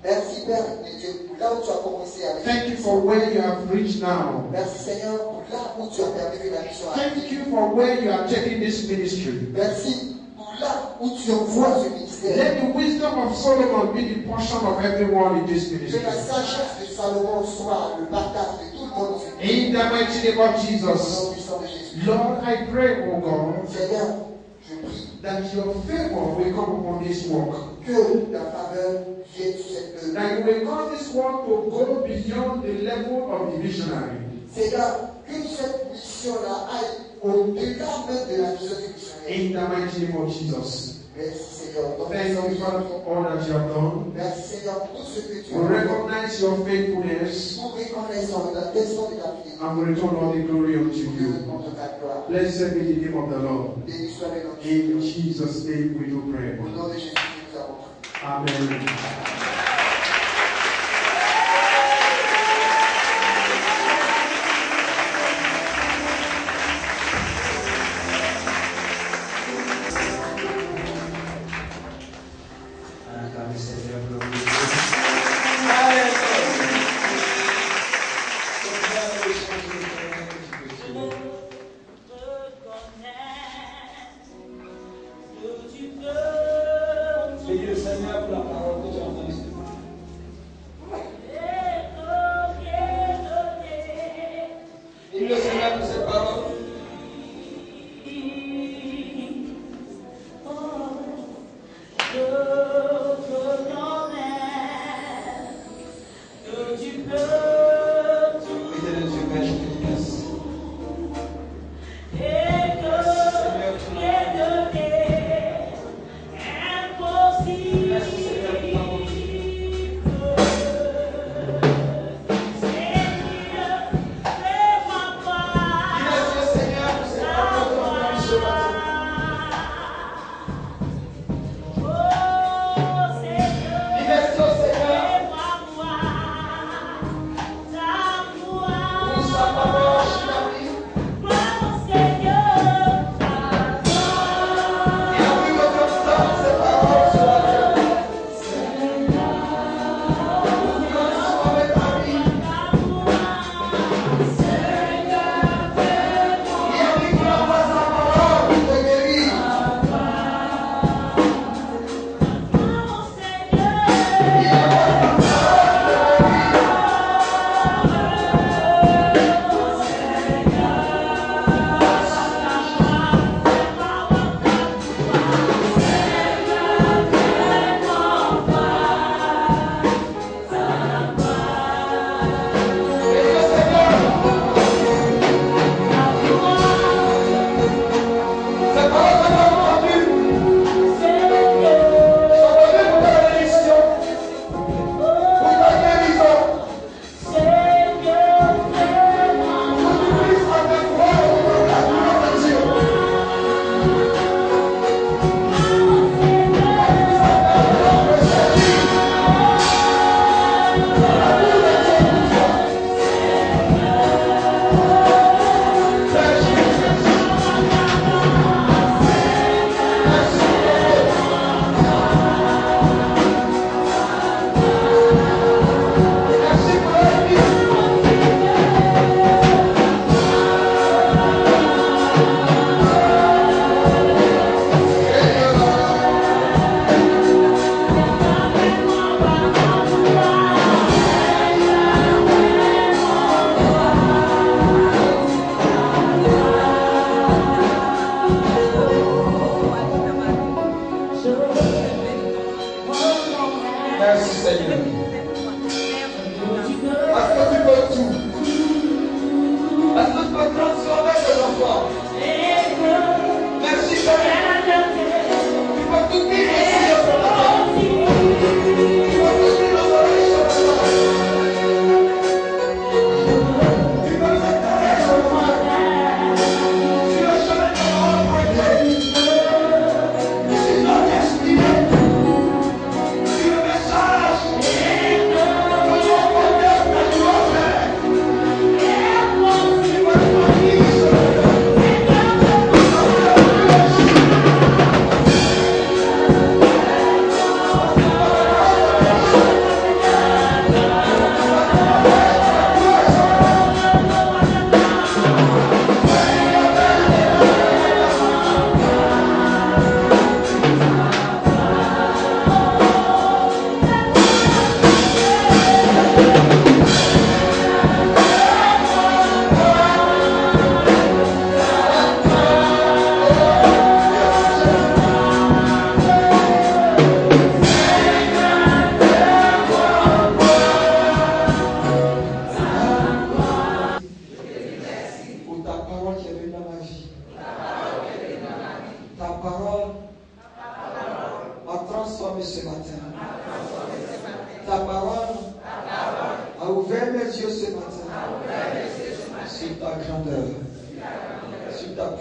Merci, Père de Dieu, pour là où tu as commencé avec. Thank you for where you have reached now. Merci, Seigneur, pour là où tu as permis que la mission Thank arrive. you for where you are taking this ministry. Merci pour là où tu envoies ce ministère. Let the wisdom of Solomon be the portion of everyone in this Que ministry. la sagesse de Salomon soit le partage de tout le monde dans ce In ministère. the mighty name of Au Jesus. nom puissant de Jésus. Lord, I pray, O God, Seigneur, je prie that your favor will come upon this work. que ta faveur vienne sur cette œuvre. That you will cause this work to go beyond the level of the visionary. Seigneur, que cette mission-là aille au-delà même de la vision du missionnaire. In the mighty name of Jesus. Merci Seigneur. Donc, Thank you, Father, for all that you have done. merci Seigneur pour tout ce que tu We as fait. recognize your faithfulness Nous reconnaissons la question de ta fidélité. and we return all the glory unto Dieu you. contre ta gloire. Blessed be the name of the Lord. Béni soit le nom de In Jésus. Jesus' name we do pray. Au nom de Jésus que nous avons prié. Amen. Acclamez Seigneur, glorifiez. Bénis le Seigneur pour la parole que tu as entendue.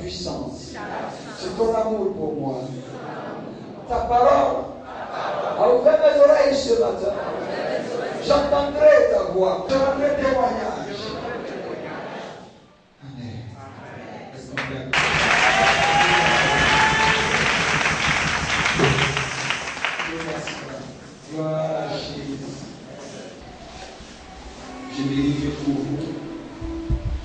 puissance. C'est ton amour pour moi. Ta parole a ouvert mes oreilles ce matin. J'entendrai ta voix. Je rendrai témoignage. Amen. Est-ce qu'on peut... Gloire à Jésus. Je bénis Dieu pour vous.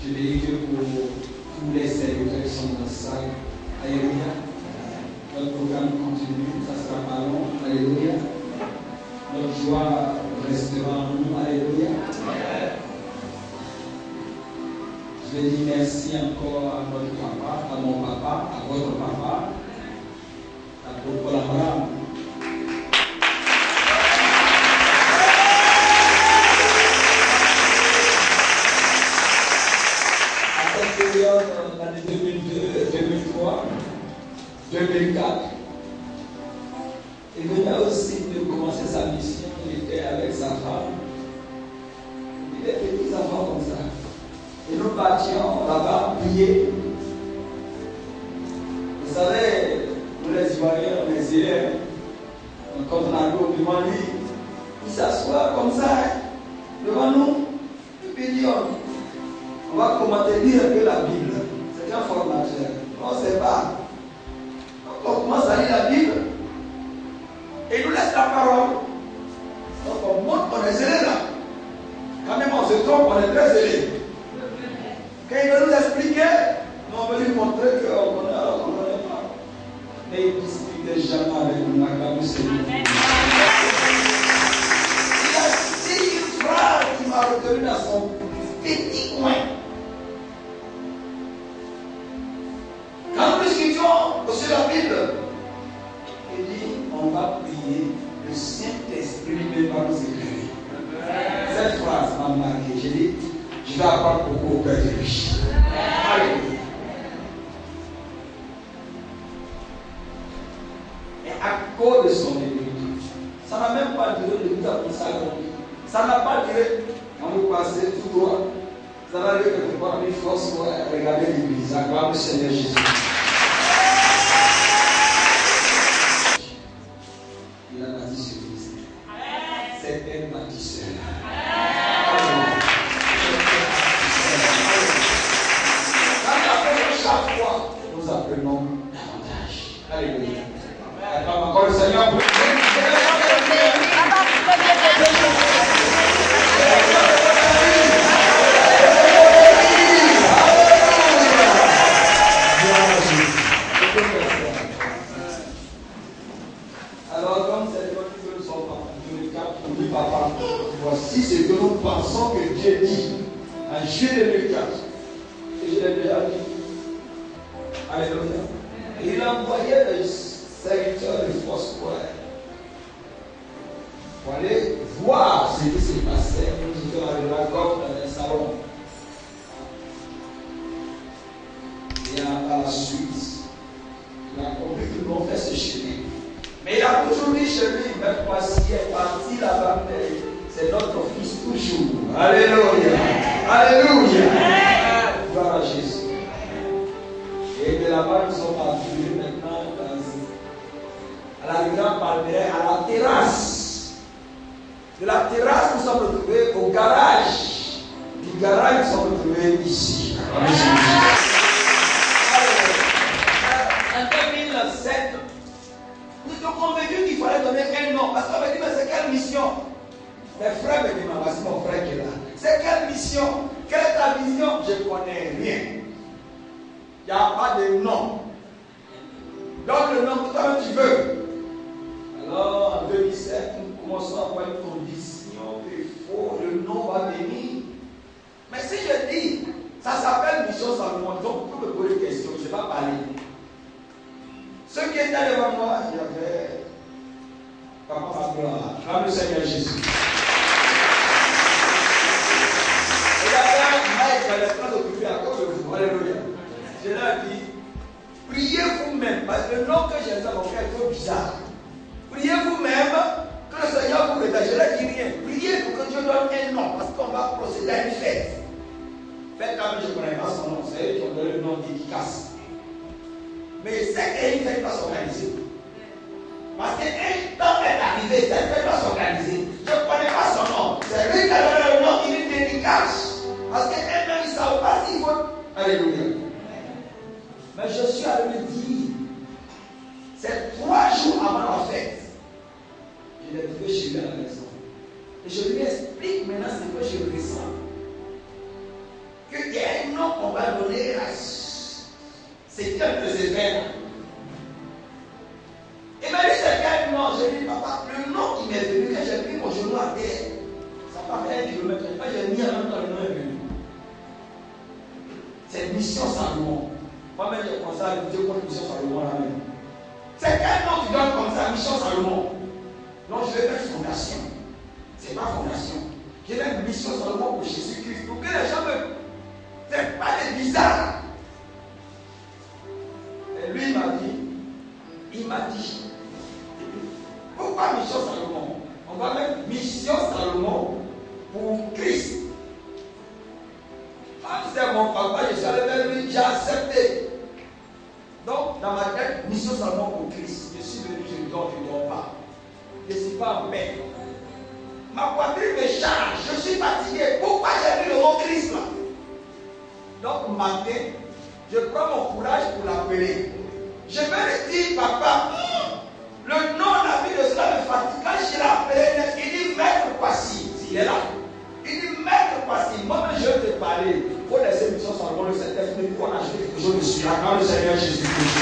Je bénis Dieu pour tous les serviteurs qui sont dans la salle. Alléluia. Notre programme continue. Ça sera pas long. Alléluia. Notre joie restera en nous. Alléluia. Je vais dire merci encore à notre papa, à mon papa, à votre papa, à Paul Abraham. En l'année 2002, 2003, 2004, il venait aussi de commencer sa mission. Il était avec sa femme. Il était petits enfants comme ça. Et nous partions là-bas prier. Vous savez, nous les Ivoiriens, on les élèves. Quand on arrive devant lui, il s'assoit comme ça, devant nous. Et puis il dit, on va commenter, lire un peu la Bible. C'est un formateur. On ne sait pas. On commence à lire la Bible. Et il nous laisse la parole. Donc on monte, on est zélé là. Quand même on se trompe, on est très zélé. Quand il veut nous expliquer, nous on veut lui montrer qu'on connaît, alors qu'on ne connaît pas. Mais il ne discutait jamais avec nous. Il a dit une phrase qui m'a retenu dans son petit coin. Quand nous discutions sur la Bible, il dit, on va prier, le Saint-Esprit va nous éclairer. Cette phrase m'a marqué. J'ai dit, je vais apprendre beaucoup auprès de lui. Alléluia. Et à cause de son église, ça n'a même pas duré, l'église a commencé à grandir. Ça n'a pas duré, quand vous passez tout droit, ça va arriver quelque part avec force pour regarder l'église. Acclame le Seigneur Jésus. Il a bâti ce Christ. C'est un bâtisseur. Chaque fois, nous apprenons davantage. Alléluia. Acclame encore le Seigneur pour alors, comme c'est toi qui veux son papa, pour lui, papa, voici ce que nous pensons que Dieu dit en juillet 2004. Et je l'ai déjà dit. Alléluia. Il envoyait les serviteurs de Foursquare pour aller voir ce qui se passait. Nous étions arrivés là comme dans un salon. Et à la suite, il a compris que nous avons fait ce chemin. Mais il a toujours dit chez lui, même pas s'il est parti là-bas, c'est notre fils toujours. Alléluia. Alléluia. Gloire à Jésus. Et de là-bas, nous sommes arrivés maintenant à la grande palmeraie, à la terrasse. De la terrasse, nous sommes retrouvés au garage. Du garage, nous sommes retrouvés ici. En 2007, nous sommes convaincus qu'il fallait donner un nom. Parce qu'on m'a dit, mais c'est quelle mission? Mes frères me disent, voici mon frère qui est là. C'est quelle mission? Quelle est ta vision? Je ne connais rien. Il n'y a pas de nom. Donc le nom que toi tu veux. Alors en 2007, nous commençons à avoir une condition qu'il faut, le nom va venir. Mais si je dis, ça s'appelle mission sans nom, donc vous me posez des questions, je ne vais pas parler. Ceux qui étaient devant moi, il y avait Papa Gloire, comme le Seigneur Jésus. Et il y avait Mike qui allait très occupé à cause de vous. Alléluia. Je leur dis, priez vous-même, parce que le nom que j'ai dans mon cœur est trop bizarre. Priez vous-même que le Seigneur vous révèle. Je leur dis rien. Priez pour que Dieu donne un nom, parce qu'on va procéder à une fête. Faites comme je ne connais pas son nom, c'est eux qui ont donné le nom d'Efficace. Mais c'est qu'elle ne pas s'organiser. Parce qu'un temps est arrivé, cette fête va s'organiser. Je ne connais pas son nom. C'est lui qui a donné le nom, il est dédicace. Parce qu'elle-même, il ne savait pas s'il faut. Alléluia. Mais je suis allé lui dire, c'est 3 jours avant la fête. Je l'ai trouvé chez lui à la maison. Et je lui explique maintenant ce que je ressens. Qu'il y a un nom qu'on va donner à c'est un de ses frères. Il m'a dit c'est quel nom? J'ai dit papa, le nom qui m'est venu, quand j'ai pris mon genou à terre, ça m'a fait 1 kilomètre. J'ai mis en même temps le nom est venu. C'est Mission Salomon. Moi-même j'ai commencé à écouter contre Mission Salomon là-même. C'est quel nom tu donnes comme ça, Mission Salomon? Non, je vais faire fondation. C'est pas fondation. Je vais une mission Salomon pour Jésus-Christ. Pour que les gens me. C'est pas des bizarres. Et lui, il m'a dit, pourquoi mission Salomon? On va mettre mission Salomon pour Christ. Quand c'est mon papa, je suis allé vers lui, j'ai accepté. Donc, dans ma tête, mission Salomon pour Christ. Je suis venu, je ne dors pas. Je ne suis pas en paix. Ma poitrine me charge, je suis fatigué. Pourquoi j'ai mis le mot Christ là? Donc, matin, je prends mon courage pour l'appeler. Je vais lui dire, papa, le nom de la vie de cela me fatigue. Quand je l'ai appelé, il dit, maître Kwasi. Il est là. Il dit, maître Kwasi. Moi-même, je vais te parler. Il faut laisser mission Salomon le Saint-Esprit pour qu'on achète quelque chose de suite. Acclame le Seigneur Jésus-Christ.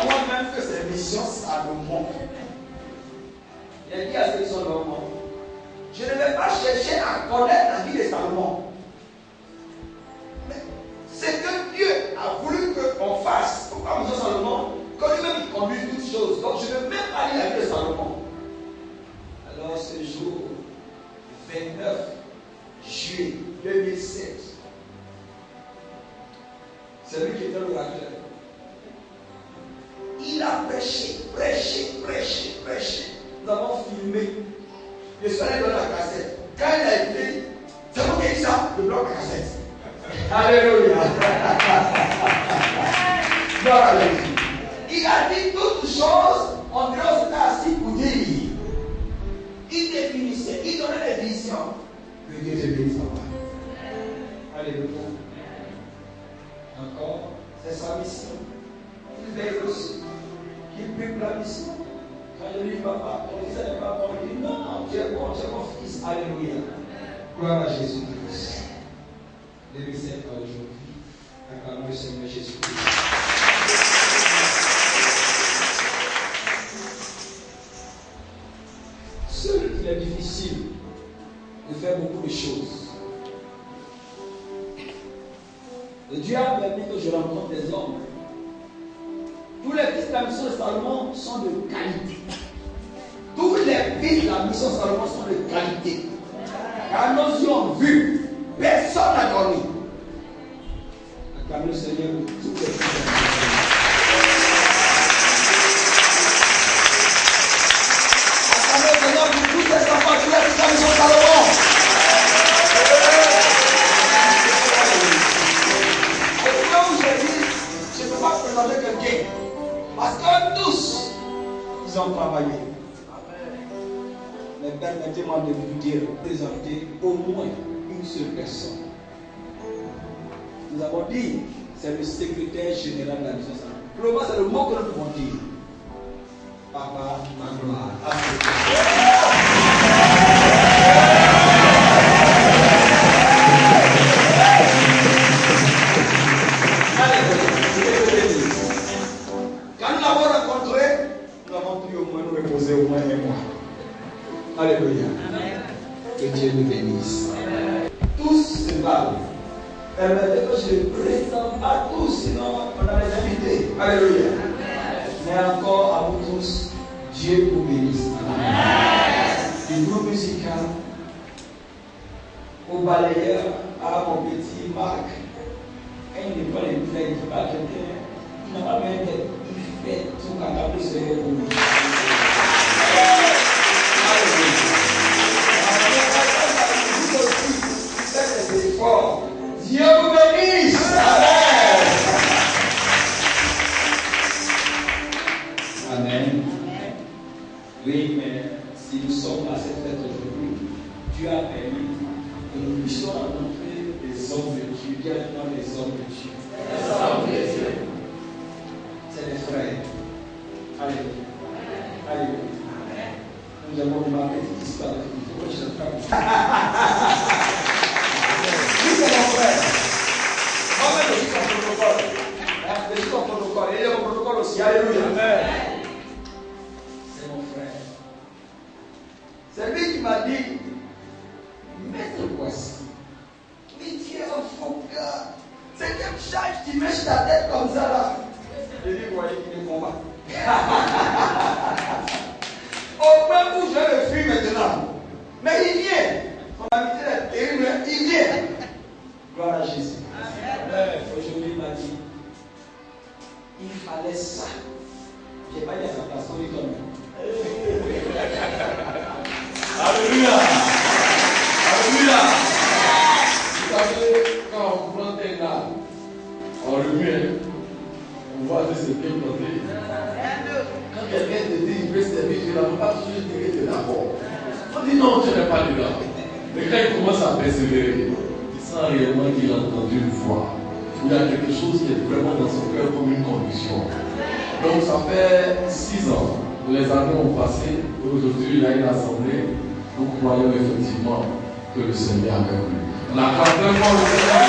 Moi-même que c'est mission Salomon. Il a dit à ceux qui sont normaux, je ne vais pas chercher à connaître la vie de Salomon. Mais c'est que Dieu a voulu qu'on fasse. Pourquoi mission Salomon? Que lui-même il conduit toutes choses. Donc je ne vais même pas lire la vie de Salomon. Alors ce jour, 29 juillet 2007, c'est lui qui était l'orateur. Il a prêché. Nous avons filmé. Je suis allé dans la cassette. Quand il a été, c'est moi qui ai dit ça, le bloc la cassette. Alléluia. Il a dit toutes choses, on dirait qu'on s'était assis pour dire. Il définissait, il donnait des visions. Que Dieu te bénisse, papa. Alléluia. Encore, c'est sa mission. Il veille aussi. Il prie pour la mission. Quand je lui dis papa, on disait papa, on dit non, tu es bon, tu es mon fils. Alléluia. Gloire à Jésus-Christ. Le message aujourd'hui. Acclamons le Seigneur Jésus-Christ. Seul il est difficile de faire beaucoup de choses. Et Dieu a permis que je rencontre des hommes. Tous les fils de la mission de Salomon sont de qualité. Tous les fils de la mission de Salomon sont de qualité. Car nos yeux ont vu, personne n'a dormi. Acclamez le Seigneur pour toutes les fils de la mission. Acclamez le Seigneur pour tous les enfants, tous les fils de la mission de Salomon. Au moment où je dis, je ne peux pas présenter quelqu'un. Parce que tous, ils ont travaillé. Mais permettez-moi de vous dire, présenter au moins une seule personne. Nous avons dit, c'est le secrétaire général de la mission. Pour le moment, c'est le mot que nous pouvons dire. Papa, ma gloire. Quand nous l'avons rencontré, nous avons pu au moins nous reposer au moins un mois. Alléluia. Que Dieu nous bénisse. Tous se valent. Permettez que je ne présente pas tous, sinon on a les invités. Alléluia. Mais encore à vous tous, Dieu vous bénisse. Du groupe musical, au balayeur, à mon petit Marc. Quand il n'est pas les bouteilles, il ne peut pas quelqu'un. Il n'a pas besoin d'être. Il fait tout capable de se faire pour lui. Faites des efforts Si nous sommes à cette fête aujourd'hui, Dieu a permis que nous puissions rencontrer des hommes de Dieu. Dieu a demandé des hommes de Dieu. C'est les frères. Alléluia. Alléluia. Nous avons remarqué cette histoire. Pourquoi je ne sais pas? Oui, c'est mon frère. Moi-même, je suis son protocole. Je suis son protocole. Il est mon protocole aussi. Alléluia. C'est mon frère. C'est lui qui m'a dit, maître voici. Mais tu es un faux gars. C'est quelle charge tu mets ta tête comme ça là? Je lui dis, voyez qu'il me combat. Au point où je le fuis maintenant. Mais il vient. Son amitié est terrible. Il vient. Gloire à Jésus. Aujourd'hui, il m'a dit, il fallait ça. Je n'ai pas dit à sa place, on dit comme Alléluia. Alléluia. Vous savez, quand on plante un arbre, on remue, on voit que c'est bien planté. Quand quelqu'un te dit il veut servir, je ne vais pas toujours dire que tu es d'accord. On dit non, tu n'es pas dedans. Mais quand il commence à persévérer, il sent réellement qu'il a entendu une voix. Il y a quelque chose qui est vraiment dans son cœur comme une conviction. Donc ça fait 6 ans. Les années ont passé. Aujourd'hui, il y a une assemblée. Nous croyons effectivement que le Seigneur est avec lui. On acclame vraiment le Seigneur.